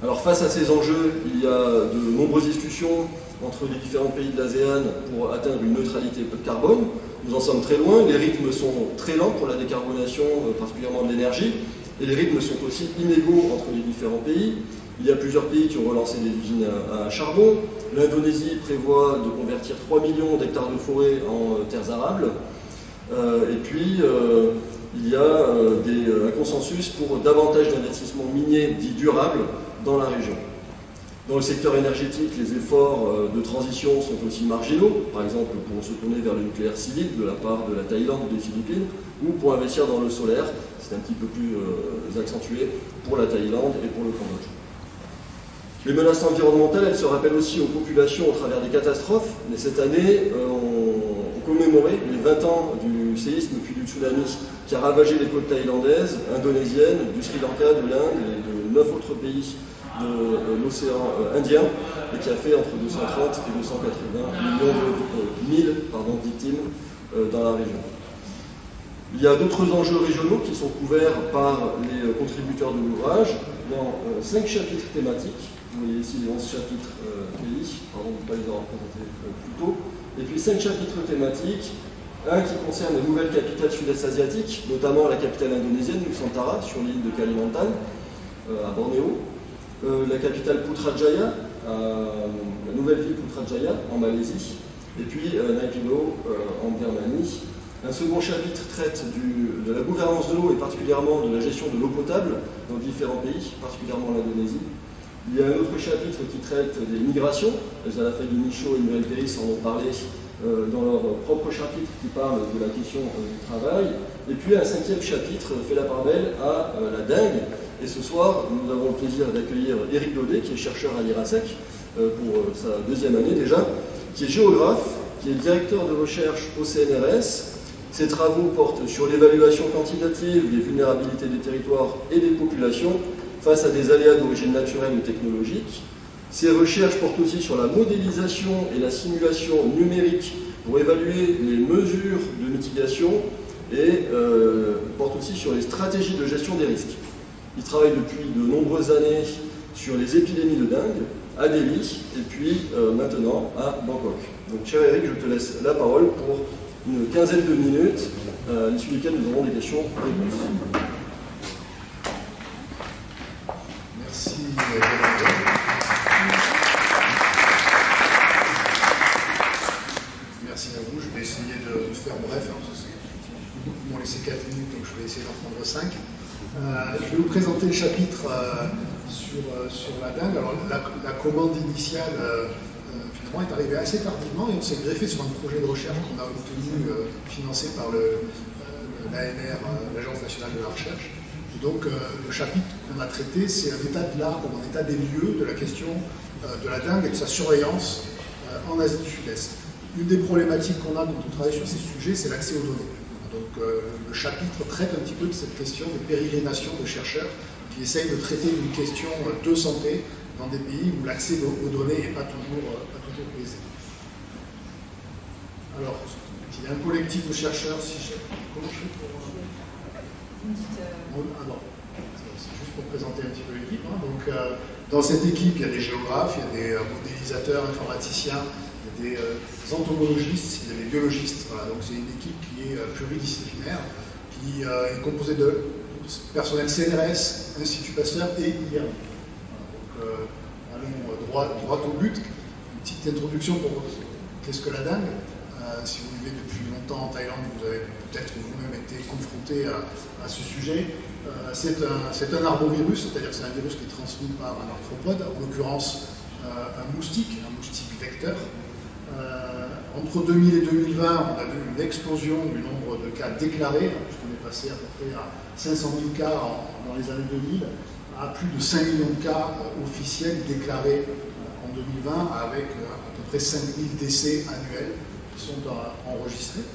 Alors face à ces enjeux, il y a de nombreuses discussions entre les différents pays de l'ASEAN pour atteindre une neutralité carbone. Nous en sommes très loin, les rythmes sont très lents pour la décarbonation, particulièrement de l'énergie, et les rythmes sont aussi inégaux entre les différents pays. Il y a plusieurs pays qui ont relancé des usines à charbon. L'Indonésie prévoit de convertir 3 millions d'hectares de forêt en terres arables. Et puis, il y a un consensus pour davantage d'investissements miniers dits durables dans la région. Dans le secteur énergétique, les efforts de transition sont aussi marginaux, par exemple pour se tourner vers le nucléaire civil de la part de la Thaïlande ou des Philippines, ou pour investir dans le solaire. C'est c'était un petit peu plus accentué pour la Thaïlande et pour le Cambodge. Les menaces environnementales, elles se rappellent aussi aux populations au travers des catastrophes. Mais cette année, on commémorait les 20 ans du séisme puis du tsunami qui a ravagé les côtes thaïlandaises, indonésiennes, du Sri Lanka, de l'Inde et de 9 autres pays de l'océan Indien, et qui a fait entre 230 et 280 millions de victimes dans la région. Il y a d'autres enjeux régionaux qui sont couverts par les contributeurs de l'ouvrage dans 5 chapitres thématiques. Vous voyez ici les 11 chapitres pays, pardon de ne pas les avoir présentés plus tôt. Et puis 5 chapitres thématiques, un qui concerne les nouvelles capitales sud-est asiatiques, notamment la capitale indonésienne, Nusantara, sur l'île de Kalimantan, à Bornéo, la capitale Putrajaya, la nouvelle ville Putrajaya, en Malaisie, et puis Naypyidaw, en Birmanie. Un second chapitre traite de la gouvernance de l'eau et particulièrement de la gestion de l'eau potable dans différents pays, particulièrement l'Indonésie. Il y a un autre chapitre qui traite des migrations. Zalafay Michaud et Noël Péris en ont parlé dans leur propre chapitre qui parle de la question du travail. Et puis un 5e chapitre fait la part belle à la dengue. Et ce soir, nous avons le plaisir d'accueillir Éric Daudet, qui est chercheur à l'IRASEC pour sa 2e année déjà, qui est géographe, qui est directeur de recherche au CNRS. Ses travaux portent sur l'évaluation quantitative des vulnérabilités des territoires et des populations face à des aléas d'origine naturelle ou technologique. Ces recherches portent aussi sur la modélisation et la simulation numérique pour évaluer les mesures de mitigation et portent aussi sur les stratégies de gestion des risques. Il travaille depuis de nombreuses années sur les épidémies de dengue à Delhi et puis maintenant à Bangkok. Donc cher Eric, je te laisse la parole pour une quinzaine de minutes, à l'issue desquelles nous aurons des questions-réponses. Merci. Merci à vous. Je vais essayer de faire bref. Ils m'ont laissé 4 minutes, donc je vais essayer d'en prendre 5. Je vais vous présenter le chapitre sur la dengue. Alors, la commande initiale finalement est arrivée assez tardivement et on s'est greffé sur un projet de recherche qu'on a obtenu, financé par l'ANR, l'Agence nationale de la recherche. Donc, le chapitre qu'on a traité, c'est un état de l'art, un état des lieux de la question de la dengue et de sa surveillance en Asie du Sud-Est. Une des problématiques qu'on a quand on travaille sur ces sujets, c'est l'accès aux données. Donc, le chapitre traite un petit peu de cette question de pérégrination de chercheurs qui essayent de traiter une question de santé dans des pays où l'accès aux données n'est pas toujours aisé. Alors, il y a un collectif de chercheurs, comment je fais pour... C'est juste pour présenter un petit peu l'équipe. Donc, dans cette équipe, il y a des géographes, il y a des modélisateurs, informaticiens, il y a des entomologistes, il y a des biologistes. Voilà. Donc, c'est une équipe qui est pluridisciplinaire, qui est composée de personnel CNRS, Institut Pasteur et IRM. Donc, allons droit au but. Une petite introduction pour qu'est-ce que la dengue. Si vous vivez depuis longtemps en Thaïlande, vous avez peut-être vous-même été confronté à ce sujet. C'est un arbovirus, c'est-à-dire que c'est un virus qui est transmis par un arthropode, en l'occurrence un moustique vecteur. Entre 2000 et 2020, on a vu une explosion du nombre de cas déclarés, puisqu'on est passé à peu près à 500 000 cas dans les années 2000, à plus de 5 millions de cas officiels déclarés en 2020, avec à peu près 5 000 décès annuels qui sont enregistrés.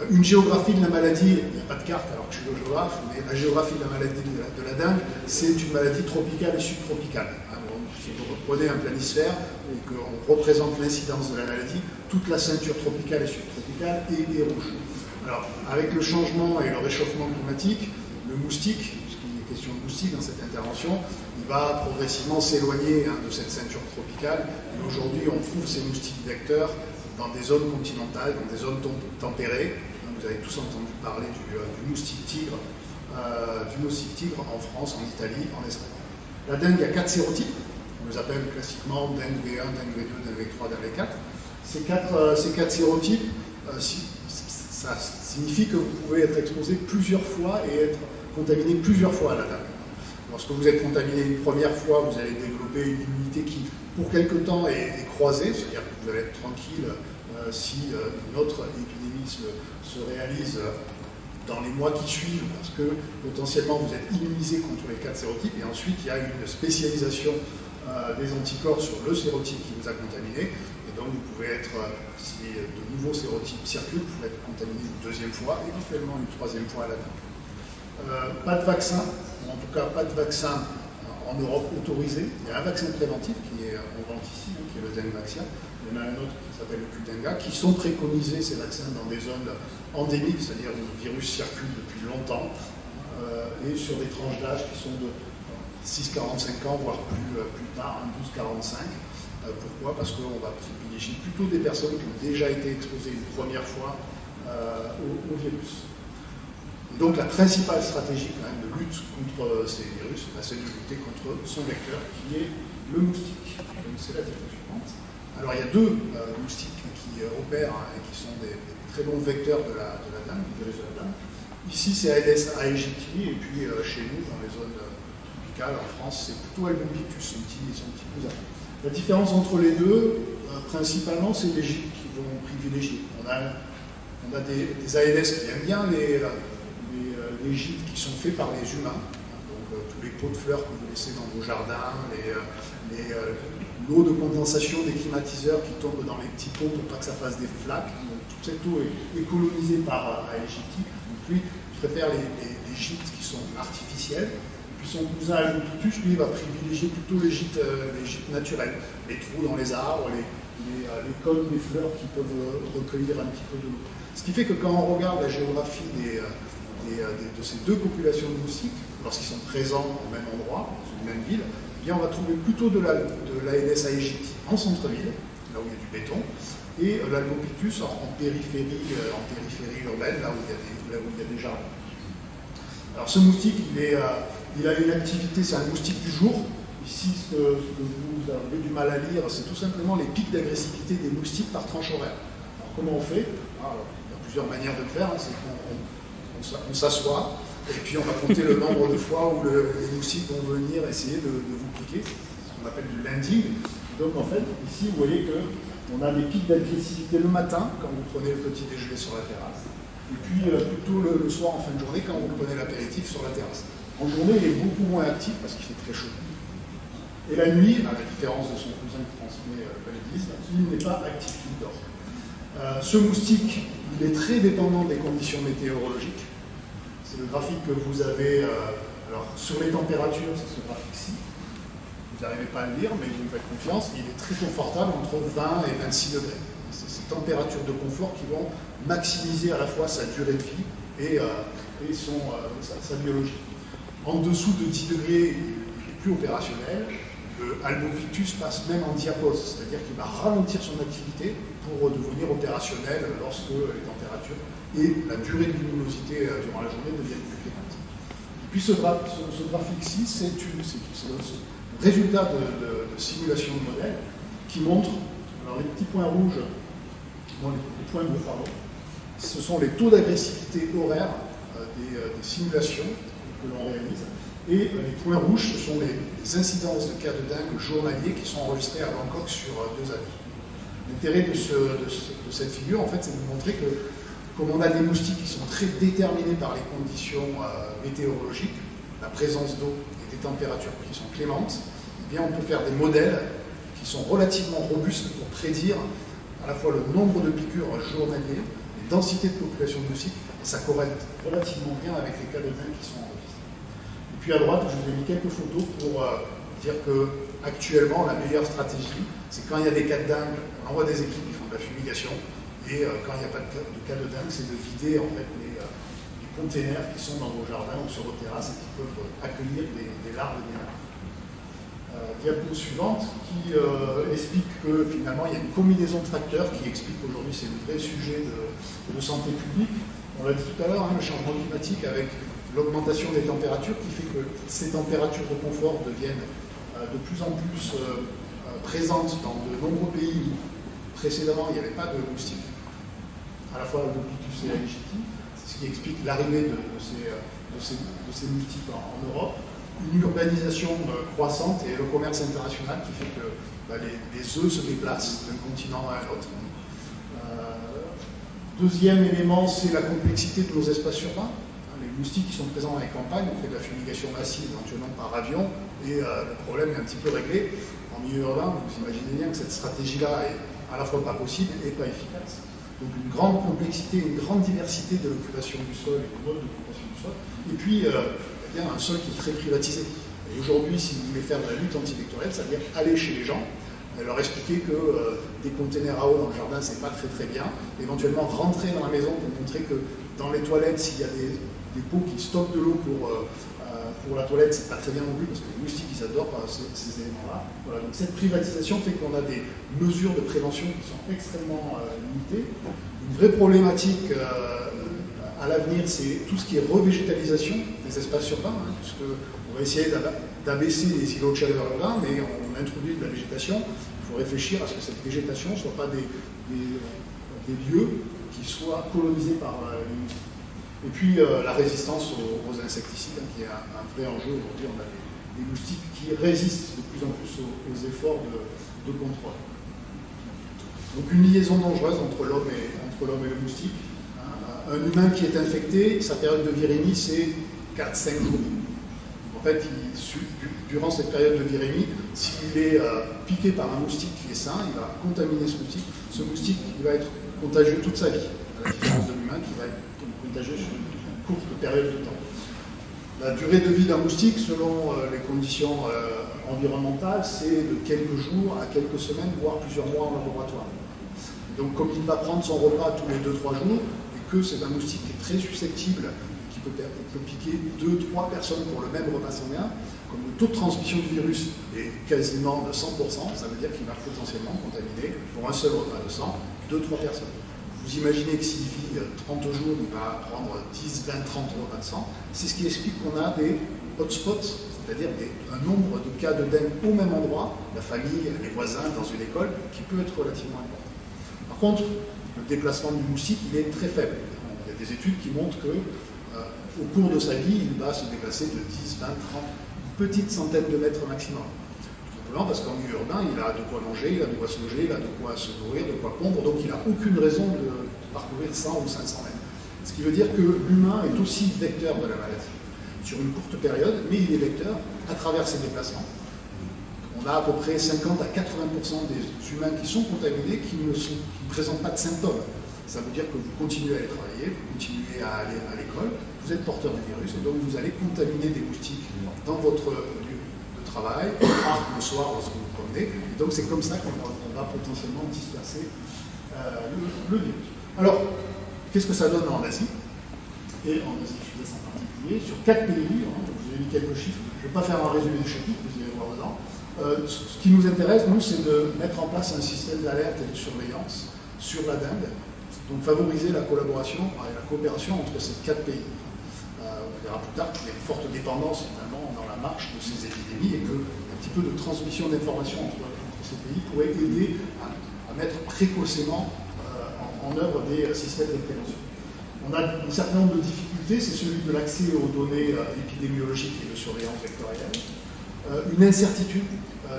Une géographie de la maladie, il n'y a pas de carte alors que je suis géographe, mais la géographie de la maladie de la dengue, c'est une maladie tropicale et subtropicale. Si vous reprenez un planisphère et qu'on représente l'incidence de la maladie, toute la ceinture tropicale et subtropicale est rouge. Alors, avec le changement et le réchauffement climatique, le moustique, puisqu'il est question de moustique dans cette intervention, il va progressivement s'éloigner de cette ceinture tropicale. Et aujourd'hui, on trouve ces moustiques vecteurs dans des zones continentales, dans des zones tempérées. Vous avez tous entendu parler du moustique tigre en France, en Italie, en Espagne. La dengue, il y a 4 sérotypes. On les appelle classiquement dengue V1, dengue V2, dengue V3, dengue V4. Ces quatre sérotypes, ça signifie que vous pouvez être exposé plusieurs fois et être contaminé plusieurs fois à la dengue. Lorsque vous êtes contaminé une première fois, vous allez développer une immunité qui, pour quelque temps, est croisée, c'est-à-dire que vous allez être tranquille si une autre épidémie se réalise dans les mois qui suivent, parce que potentiellement vous êtes immunisé contre les 4 sérotypes, et ensuite il y a une spécialisation des anticorps sur le sérotype qui vous a contaminé, et donc vous pouvez être, si de nouveaux sérotypes circulent, vous pouvez être contaminé une deuxième fois, éventuellement une troisième fois à l'avenir. Pas de vaccin, ou en tout cas pas de vaccin en Europe autorisé. Il y a un vaccin préventif qui est en vente ici, qui est le Dengvaxia. Il y en a un autre qui s'appelle le Qdenga, qui sont préconisés, ces vaccins, dans des zones endémiques, c'est-à-dire où le virus circule depuis longtemps, et sur des tranches d'âge qui sont de 6-45 ans, voire plus tard, 12-45. Pourquoi? Parce qu'on va privilégier plutôt des personnes qui ont déjà été exposées une première fois au virus. Et donc la principale stratégie quand même, de lutte contre ces virus, c'est de lutter contre son vecteur, qui est le moustique. Donc c'est la diapo suivante. Alors il y a deux moustiques qui opèrent et qui sont des très bons vecteurs de la dengue, du virus de la dengue. Ici c'est Aedes aegypti, et puis chez nous, dans les zones tropicales, en France, c'est plutôt Albopictus, son petit cousin. La différence entre les deux, principalement, c'est les gîtes qui vont privilégier. On a des Aedes qui aiment bien les gîtes qui sont faits par les humains, donc tous les pots de fleurs que vous laissez dans vos jardins, l'eau de condensation des climatiseurs qui tombe dans les petits pots pour pas que ça fasse des flaques. Donc, toute cette eau est colonisée par Aegypti. Donc lui, il préfère les gîtes qui sont artificiels. Puis son cousin Albopictus, lui, va privilégier plutôt les gîtes naturels, les trous dans les arbres, les cônes des fleurs qui peuvent recueillir un petit peu de l'eau. Ce qui fait que quand on regarde la géographie de ces deux populations de moustiques, lorsqu'ils sont présents au même endroit, dans une même ville, eh bien on va trouver plutôt de l'Aedes aegypti en centre-ville, là où il y a du béton, et l'Albopictus en périphérie urbaine, là où il y a des jardins. Alors ce moustique, il a une activité, c'est un moustique du jour. Ici, ce que vous avez du mal à lire, c'est tout simplement les pics d'agressivité des moustiques par tranche horaire. Alors comment on fait? Alors, il y a plusieurs manières de le faire, c'est qu'on s'assoit, et puis on va compter le nombre de fois où les moustiques vont venir essayer de vous piquer, c'est ce qu'on appelle du landing. Donc en fait, ici, vous voyez qu'on a des pics d'agressivité le matin, quand vous prenez le petit déjeuner sur la terrasse, et puis plutôt le soir en fin de journée, quand vous prenez l'apéritif sur la terrasse. En journée, il est beaucoup moins actif parce qu'il fait très chaud. Et la nuit, à la différence de son cousin qui transmet paludisme, il n'est pas actif, il dort. Ce moustique, il est très dépendant des conditions météorologiques. C'est le graphique que vous avez alors, sur les températures, c'est ce graphique-ci. Vous n'arrivez pas à le lire, mais vous me faites confiance. Il est très confortable entre 20 et 26 degrés. C'est ces températures de confort qui vont maximiser à la fois sa durée de vie et sa biologie. En dessous de 10 degrés, il n'est plus opérationnel. Le Albopictus passe même en diapause, c'est-à-dire qu'il va ralentir son activité pour devenir opérationnel lorsque les températures et la durée de luminosité durant la journée deviennent plus fréquentes. Et puis ce graphique-ci, c'est le résultat de simulation de modèle qui montre, alors les petits points rouges, non, les points bleus, pardon, ce sont les taux d'agressivité horaire des simulations que l'on réalise. Et les points rouges, ce sont les incidences de cas de dengue journaliers qui sont enregistrés à Bangkok sur 2 années. L'intérêt de cette figure, en fait, c'est de vous montrer que, comme on a des moustiques qui sont très déterminés par les conditions météorologiques, la présence d'eau et des températures qui sont clémentes, eh bien, on peut faire des modèles qui sont relativement robustes pour prédire à la fois le nombre de piqûres journaliers, les densités de population de moustiques, et ça corrèle relativement bien avec les cas de dengue qui sont enregistrés. Et puis à droite, je vous ai mis quelques photos pour dire que actuellement, la meilleure stratégie, c'est quand il y a des cas de dengue, on envoie des équipes qui font de la fumigation, et quand il n'y a pas de cas de dengue, c'est de vider en fait les containers qui sont dans vos jardins ou sur vos terrasses et qui peuvent accueillir des larves et des larves. Diapo suivante qui explique que finalement il y a une combinaison de facteurs qui explique qu'aujourd'hui c'est le vrai sujet de santé publique. On l'a dit tout à l'heure, le changement climatique avec l'augmentation des températures qui fait que ces températures de confort deviennent de plus en plus présentes dans de nombreux pays. Précédemment, il n'y avait pas de moustiques, à la fois Albopictus et Aegypti, c'est ce qui explique l'arrivée de ces moustiques en Europe. Une urbanisation croissante et le commerce international qui fait que les œufs se déplacent d'un continent à un autre. Deuxième élément, c'est la complexité de nos espaces urbains. Les moustiques qui sont présents dans les campagnes, on fait de la fumigation massive, éventuellement par avion, et le problème est un petit peu réglé. En milieu urbain, vous imaginez bien que cette stratégie-là est à la fois pas possible et pas efficace. Donc une grande complexité, une grande diversité de l'occupation du sol et du mode d'occupation du sol. Et puis, un sol qui est très privatisé. Et aujourd'hui, si vous voulez faire de la lutte antivectorielle, ça veut dire aller chez les gens, leur expliquer que des containers à eau dans le jardin, c'est pas très bien. Éventuellement, rentrer dans la maison pour montrer que dans les toilettes, s'il y a des pots qui stockent de l'eau pour la toilette, c'est pas très bien non plus, parce que les moustiques, ils adorent ces éléments-là. Voilà, donc cette privatisation fait qu'on a des mesures de prévention qui sont extrêmement limitées. Une vraie problématique à l'avenir, c'est tout ce qui est revégétalisation des espaces urbains, puisque on va essayer d'abaisser les îlots de chaleur urbains, mais on introduit de la végétation. Il faut réfléchir à ce que cette végétation ne soit pas des lieux qui soient colonisés par les moustiques. Et puis la résistance aux insecticides, qui est un vrai enjeu aujourd'hui. On a des moustiques qui résistent de plus en plus aux efforts de contrôle. Donc une liaison dangereuse entre l'homme et le moustique. Un humain qui est infecté, sa période de virémie, c'est 4-5 jours. En fait, durant cette période de virémie, s'il est piqué par un moustique qui est sain, il va contaminer ce moustique. Ce moustique, il va être contagieux toute sa vie, à la différence de l'humain qui va être contagieux sur une courte période de temps. La durée de vie d'un moustique, selon les conditions environnementales, c'est de quelques jours à quelques semaines, voire plusieurs mois en laboratoire. Donc, comme il va prendre son repas tous les 2-3 jours, et que c'est un moustique qui est très susceptible, qui peut piquer 2-3 personnes pour le même repas sanguin, comme le taux de transmission du virus est quasiment de 100%, ça veut dire qu'il va potentiellement contaminer, pour un seul repas de sang, 2-3 personnes. Vous imaginez que s'il vit 30 jours, il va prendre 10, 20, 30 repas de sang. C'est ce qui explique qu'on a des hotspots, c'est-à-dire un nombre de cas de dengue au même endroit, la famille, les voisins, dans une école, qui peut être relativement important. Par contre, le déplacement du moustique, il est très faible. Il y a des études qui montrent que au cours de sa vie, il va se déplacer de 10, 20, 30, une petite centaine de mètres maximum. Tout simplement parce qu'en milieu urbain, il a de quoi manger, il a de quoi se loger, il a de quoi se nourrir, de quoi pondre, donc il n'a aucune raison de parcourir 100 ou 500 mètres. Ce qui veut dire que l'humain est aussi vecteur de la maladie, sur une courte période, mais il est vecteur à travers ses déplacements. On a à peu près 50 à 80% des humains qui sont contaminés qui ne présentent pas de symptômes. Ça veut dire que vous continuez à aller travailler, vous continuez à aller à l'école, vous êtes porteur du virus, et donc vous allez contaminer des moustiques dans votre lieu de travail, le soir lorsque vous vous promenez. Et donc c'est comme ça qu'on va potentiellement disperser le virus. Alors, qu'est-ce que ça donne en Asie? Et en Asie sud-est en particulier, sur 4 pays, je vous ai mis quelques chiffres, je ne vais pas faire un résumé du chapitre, vous allez voir dedans. Ce qui nous intéresse, nous, c'est de mettre en place un système d'alerte et de surveillance sur la dengue, donc favoriser la collaboration et la coopération entre ces 4 pays. On verra plus tard qu'il y a une forte dépendance finalement dans la marche de ces épidémies et qu'un petit peu de transmission d'informations entre ces pays pourrait aider à mettre précocement en œuvre des systèmes de prévention. On a un certain nombre de difficultés, c'est celui de l'accès aux données épidémiologiques et de surveillance vectorielle, une incertitude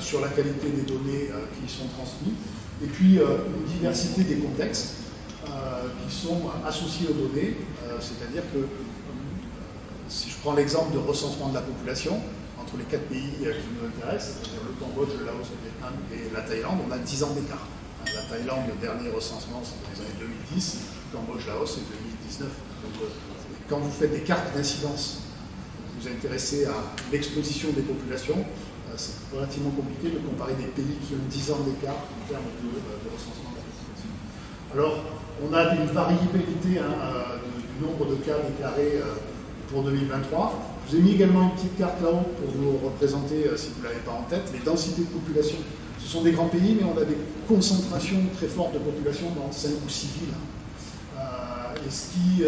sur la qualité des données qui sont transmises, et puis une diversité des contextes qui sont associés aux données, c'est-à-dire que si je prends l'exemple de recensement de la population, entre les 4 pays qui nous intéressent, c'est-à-dire le Cambodge, le Laos, le Vietnam et la Thaïlande, on a 10 ans d'écart. La Thaïlande, le dernier recensement, c'est dans les années 2010, le Cambodge, Laos, c'est 2019. Donc, quand vous faites des cartes d'incidence, vous vous intéressez à l'exposition des populations, c'est relativement compliqué de comparer des pays qui ont 10 ans d'écart en termes de recensement de la population. Alors, on a une variabilité du nombre de cas déclarés pour 2023. Je vous ai mis également une petite carte là-haut pour vous représenter, si vous ne l'avez pas en tête, les densités de population. Ce sont des grands pays, mais on a des concentrations très fortes de population dans 5 ou 6 villes. Et ce qui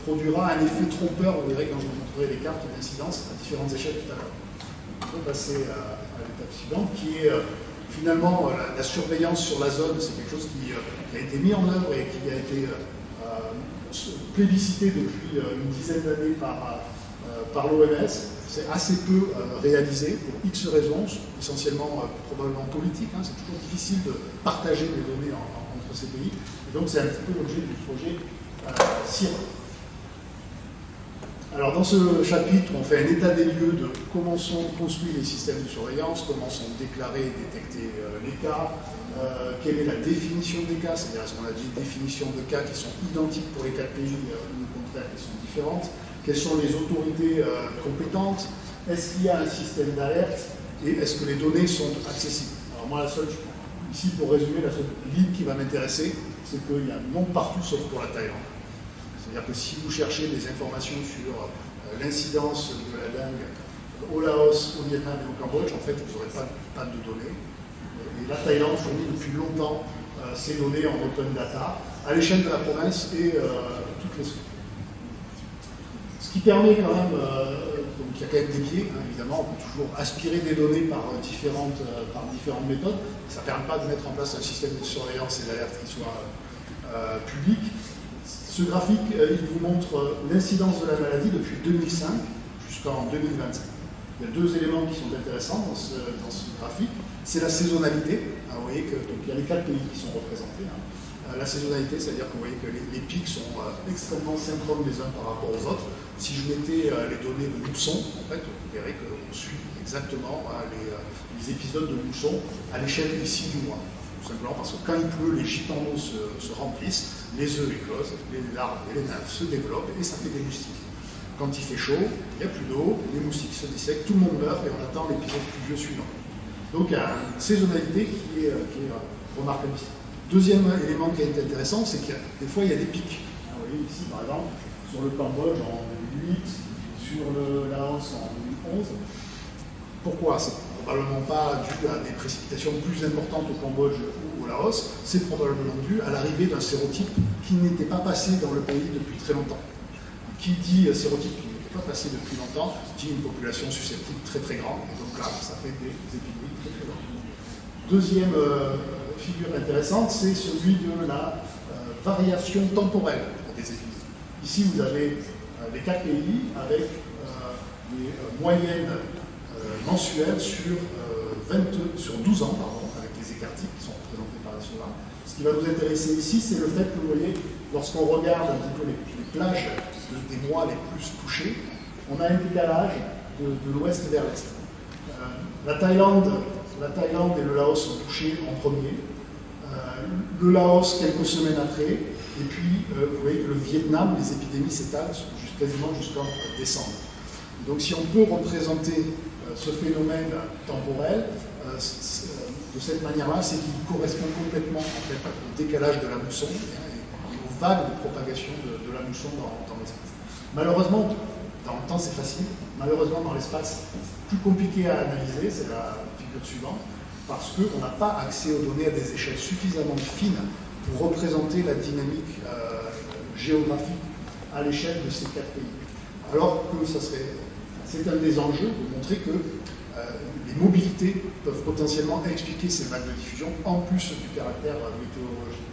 produira un effet trompeur, vous verrez quand je vous montrerai les cartes d'incidence à différentes échelles tout à l'heure. On peut passer à l'étape suivante, qui est finalement la surveillance sur la zone. C'est quelque chose qui a été mis en œuvre et qui a été plébiscité depuis une dizaine d'années par l'OMS. C'est assez peu réalisé pour X raisons, essentiellement probablement politiques. C'est toujours difficile de partager les données entre ces pays. Et donc c'est un petit peu l'objet du projet CIRA. Alors dans ce chapitre, on fait un état des lieux de comment sont construits les systèmes de surveillance, comment sont déclarés et détectés les cas, quelle est la définition des cas, c'est-à-dire est-ce qu'on a des définitions de cas qui sont identiques pour les 4 pays ou au contraire qui sont différentes, quelles sont les autorités compétentes, est-ce qu'il y a un système d'alerte et est-ce que les données sont accessibles. Alors moi, ici pour résumer, la seule ligne qui va m'intéresser, c'est qu'il y a non partout sauf pour la Thaïlande. C'est-à-dire que si vous cherchez des informations sur l'incidence de la dengue au Laos, au Vietnam et au Cambodge, en fait, vous n'aurez pas de données. Et la Thaïlande fournit depuis longtemps ces données en open data à l'échelle de la province et toutes les zones. Ce qui permet quand même, donc il y a quand même des biais, hein, évidemment, on peut toujours aspirer des données par différentes méthodes. Ça ne permet pas de mettre en place un système de surveillance et d'alerte qui soit public. Ce graphique, il vous montre l'incidence de la maladie depuis 2005 jusqu'en 2025. Il y a 2 éléments qui sont intéressants dans ce graphique. C'est la saisonnalité. Vous voyez qu'il y a les 4 pays qui sont représentés. La saisonnalité, c'est-à-dire que vous voyez que les pics sont extrêmement synchrones les uns par rapport aux autres. Si je mettais les données de mousson, en fait, vous verrez qu'on suit exactement les épisodes de mousson à l'échelle ici du mois. Tout simplement parce que quand il pleut, les gîtes en eau se remplissent, les œufs éclosent, les larves et les nymphes se développent et ça fait des moustiques. Quand il fait chaud, il n'y a plus d'eau, les moustiques se dissèquent, tout le monde meurt et on attend l'épisode pluvieux suivant. Donc il y a une saisonnalité qui est remarquable ici. Deuxième élément qui est intéressant, c'est qu'il y a des fois il y a des pics. Vous voyez ici par exemple, sur le Cambodge en 2008, sur le Laos en 2011. Pourquoi? C'est probablement pas dû à des précipitations plus importantes au Cambodge ou au Laos, c'est probablement dû à l'arrivée d'un sérotype qui n'était pas passé dans le pays depuis très longtemps. Qui dit sérotype qui n'était pas passé depuis longtemps, dit une population susceptible très très grande, et donc là, ça fait des épidémies très très grandes. Deuxième figure intéressante, c'est celui de la variation temporelle des épidémies. Ici, vous avez les 4 pays avec des moyennes mensuelles sur 12 ans, avec les écarts-types qui sont représentés par la SOLA. Ce qui va nous intéresser ici, c'est le fait que vous voyez, lorsqu'on regarde un petit peu les plages des mois les plus touchés, on a un décalage de l'ouest vers l'est. La Thaïlande et le Laos sont touchés en premier, le Laos quelques semaines après, et puis vous voyez que le Vietnam, les épidémies s'étalent quasiment jusqu'en décembre. Donc si on peut représenter ce phénomène temporel de cette manière-là, c'est qu'il correspond complètement en fait, au décalage de la mousson et aux vagues de propagation de la mousson dans l'espace. Malheureusement, dans le temps c'est facile, malheureusement dans l'espace c'est plus compliqué à analyser, c'est la figure suivante, parce qu'on n'a pas accès aux données à des échelles suffisamment fines pour représenter la dynamique géographique à l'échelle de ces 4 pays. Alors que c'est un des enjeux de montrer que les mobilités peuvent potentiellement expliquer ces vagues de diffusion en plus du caractère météorologique.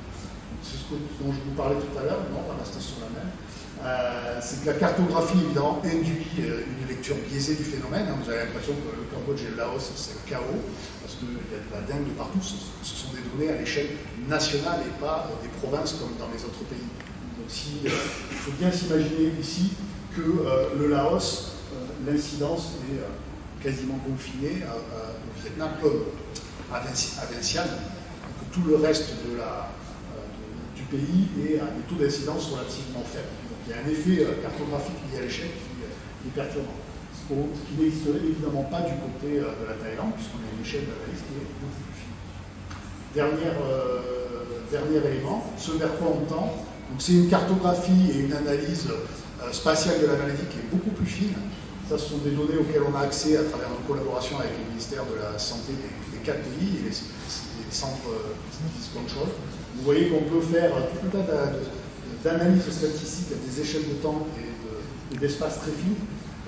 C'est ce dont je vous parlais tout à l'heure, non, on va rester sur la même. C'est que la cartographie, évidemment, induit une lecture biaisée du phénomène. Vous avez l'impression que le Cambodge et le Laos, c'est le chaos, parce qu'il y a de la dengue de partout. Ce sont des données à l'échelle nationale et pas des provinces comme dans les autres pays. Donc il faut bien s'imaginer ici que le Laos, l'incidence est quasiment confinée au Vietnam, à Vientiane, que tout le reste du pays est à des taux d'incidence relativement faibles. Donc il y a un effet cartographique lié à l'échelle qui est perturbant. Ce qui n'existerait évidemment pas du côté de la Thaïlande, puisqu'on a une échelle d'analyse qui est beaucoup plus fine. Dernier élément, ce vers quoi on tend. C'est une cartographie et une analyse spatiale de la maladie qui est beaucoup plus fine. Ça, ce sont des données auxquelles on a accès à travers une collaboration avec les ministères de la Santé des 4 pays et les centres disease control. Vous voyez qu'on peut faire tout un tas d'analyses statistiques à des échelles de temps et d'espace très fines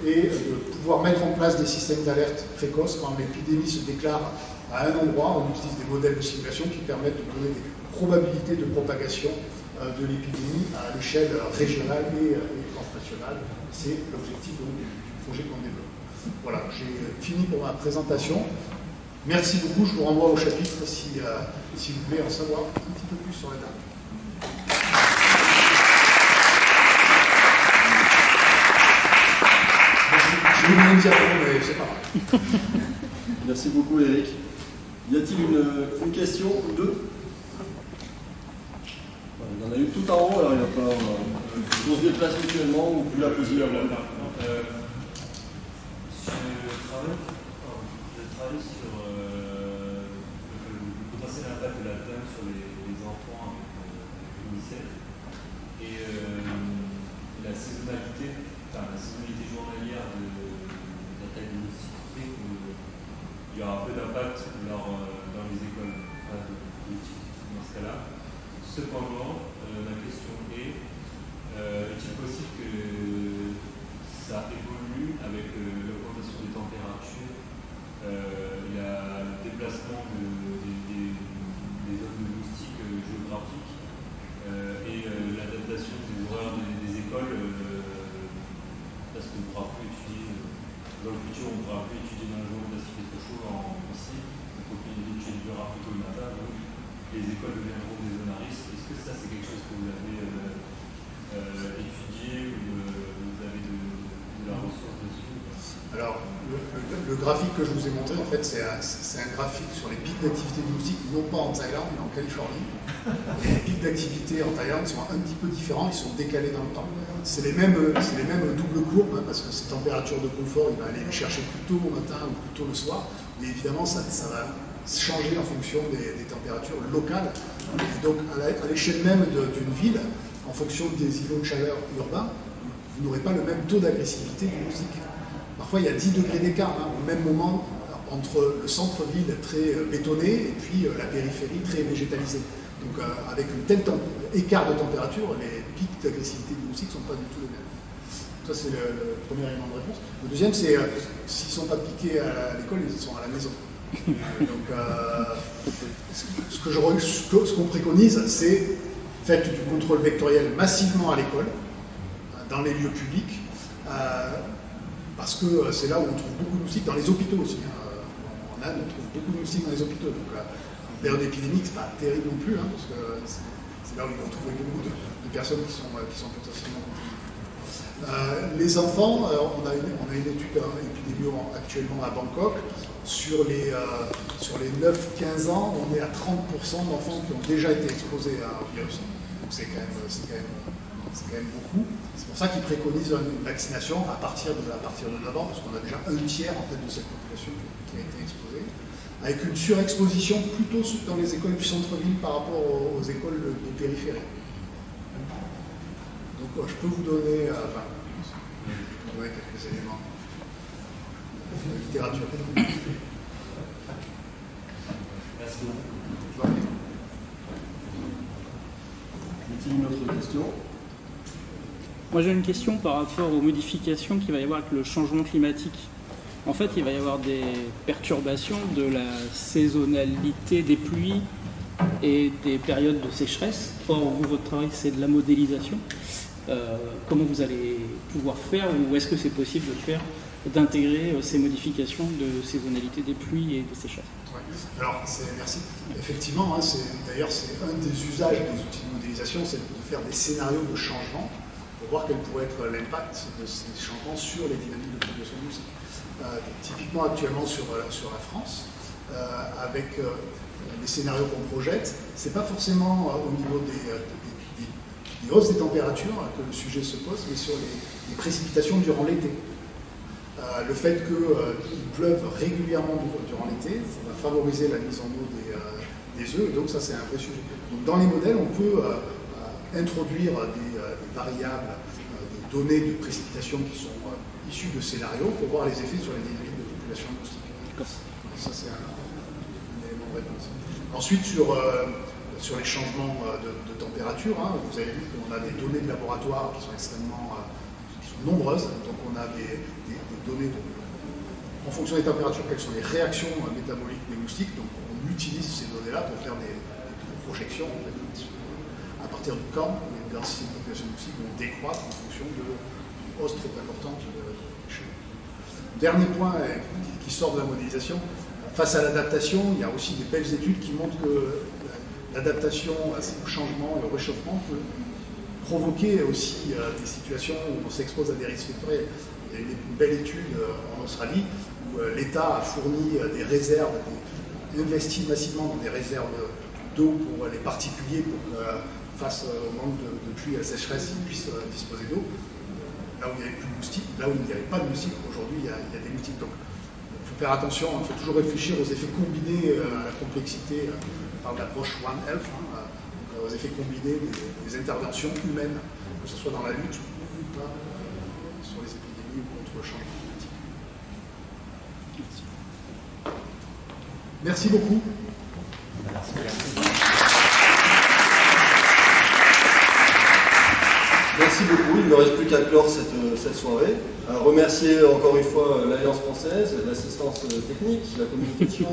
et de pouvoir mettre en place des systèmes d'alerte précoces quand l'épidémie se déclare à un endroit. On utilise des modèles de simulation qui permettent de donner des probabilités de propagation de l'épidémie à l'échelle régionale et transnationale. C'est l'objectif du projet qu'on développe. Voilà, j'ai fini pour ma présentation. Merci beaucoup, je vous renvoie au chapitre si vous voulez en savoir un petit peu plus sur la dame. Je vais vous le dire avant, mais c'est pas grave. Merci beaucoup, Eric. Y a-t-il une question ou deux? Il y en a une tout en haut, alors il va falloir qu'on se déplace mutuellement ou plus la poser la main. Je travaille sur le potentiel impact de la dame sur les enfants avec l'UNICEF et la saisonnalité journalière de la taille de moustiques fait qu'il y aura peu d'impact dans les écoles dans ce cas-là. Cependant, la question est-il possible que ça évolue avec l'augmentation des températures, le déplacement des zones de moustiques géographiques et l'adaptation des horaires des écoles, parce qu'on ne pourra plus étudier, dans le futur on ne pourra plus étudier dans le jour parce qu'il fait trop chaud en Russie, donc l'étude durera plutôt le matin, donc les écoles deviendront des zones à risque. Est-ce que ça c'est quelque chose que vous avez étudié ou vous avez de la ressource dessus? Alors, le graphique que je vous ai montré, en fait, c'est un graphique sur les pics d'activité de moustiques, non pas en Thaïlande, mais en Californie. Et les pics d'activité en Thaïlande sont un petit peu différents, ils sont décalés dans le temps. C'est les mêmes doubles courbes, hein, parce que ces températures de confort, il va aller les chercher plus tôt au matin ou plus tôt le soir. Mais évidemment, ça va changer en fonction des températures locales. Et donc, à l'échelle même d'une ville, en fonction des îlots de chaleur urbains, vous n'aurez pas le même taux d'agressivité du moustique. Parfois, il y a 10 degrés d'écart au même moment entre le centre-ville très bétonné et puis la périphérie très végétalisée. Donc, avec un tel écart de température, les pics d'agressivité du moustique ne sont pas du tout les mêmes. Ça, c'est le premier élément de réponse. Le deuxième, c'est s'ils ne sont pas piqués à l'école, ils sont à la maison. Donc, ce qu'on préconise, c'est faites du contrôle vectoriel massivement à l'école, dans les lieux publics, parce que c'est là où on trouve beaucoup de moustiques, dans les hôpitaux aussi. En Inde, on trouve beaucoup de moustiques dans les hôpitaux. Donc, en période épidémique, c'est pas terrible non plus, hein, parce que c'est là où ils vont trouver beaucoup de personnes qui sont potentiellement contaminées. Les enfants, on a une étude épidémiologique actuellement à Bangkok. Sur les 9-15 ans, on est à 30% d'enfants qui ont déjà été exposés à un virus. Donc c'est quand même beaucoup. C'est pour ça qu'ils préconisent une vaccination à partir de 9 ans, parce qu'on a déjà un tiers en fait, de cette population qui a été exposée, avec une surexposition plutôt dans les écoles du centre-ville par rapport aux écoles de périphérie. Donc je peux vous donner, quelques éléments de littérature. Merci beaucoup. Une autre question? Moi j'ai une question par rapport aux modifications qu'il va y avoir avec le changement climatique. En fait, il va y avoir des perturbations de la saisonnalité des pluies et des périodes de sécheresse. Or, vous, votre travail, c'est de la modélisation. Comment vous allez pouvoir faire, ou est-ce que c'est possible de faire, d'intégrer ces modifications de saisonnalité des pluies et des sécheresses? Ouais. Alors, merci. Effectivement, d'ailleurs, c'est un des usages des outils de modélisation, c'est de faire des scénarios de changement pour voir quel pourrait être l'impact de ces changements sur les dynamiques de population de moustiques. Typiquement, actuellement, sur la France, avec les scénarios qu'on projette, c'est pas forcément au niveau des hausses des températures que le sujet se pose, mais sur les précipitations durant l'été. Le fait qu'il pleuve régulièrement durant l'été, ça va favoriser la mise en eau des œufs, et donc ça c'est un vrai sujet. Donc dans les modèles, on peut introduire des variables, des données de précipitation qui sont issues de scénarios pour voir les effets sur les dynamiques de population moustique. Ça c'est un élément de réponse. Ensuite sur les changements de température, vous avez vu qu'on a des données de laboratoire qui sont extrêmement nombreuses, donc on a des données en fonction des températures, quelles sont les réactions métaboliques des moustiques, donc on utilise ces données-là pour faire des projections en fait, à partir du camp, les densités de population de moustiques vont décroître en fonction d'une hausse très importante de chez nous. Dernier point qui sort de la modélisation, face à l'adaptation, il y a aussi des belles études qui montrent que l'adaptation au changement et au réchauffement peut provoquer aussi des situations où on s'expose à des risques vectoriels. Il y a une belle étude en Australie où l'État a fourni des réserves, investi massivement dans des réserves d'eau pour les particuliers pour que, face au manque de pluie et à la sécheresse, ils puissent disposer d'eau. Là où il n'y avait plus de moustiques, là où il n'y avait pas de moustiques, aujourd'hui il y a des moustiques. Donc il faut faire attention, il faut toujours réfléchir aux effets combinés, à la complexité, par l'approche One Health, aux effets combinés des interventions humaines, que ce soit dans la lutte ou pas sur les épidémies ou contre le changement climatique. Merci beaucoup. Merci beaucoup. Il ne me reste plus qu'à clore cette soirée. Remercier encore une fois l'Alliance française, l'assistance technique, la communication.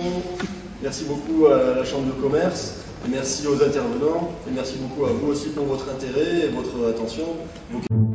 Merci beaucoup à la Chambre de commerce. Et merci aux intervenants. Et merci beaucoup à vous aussi pour votre intérêt et votre attention. Donc...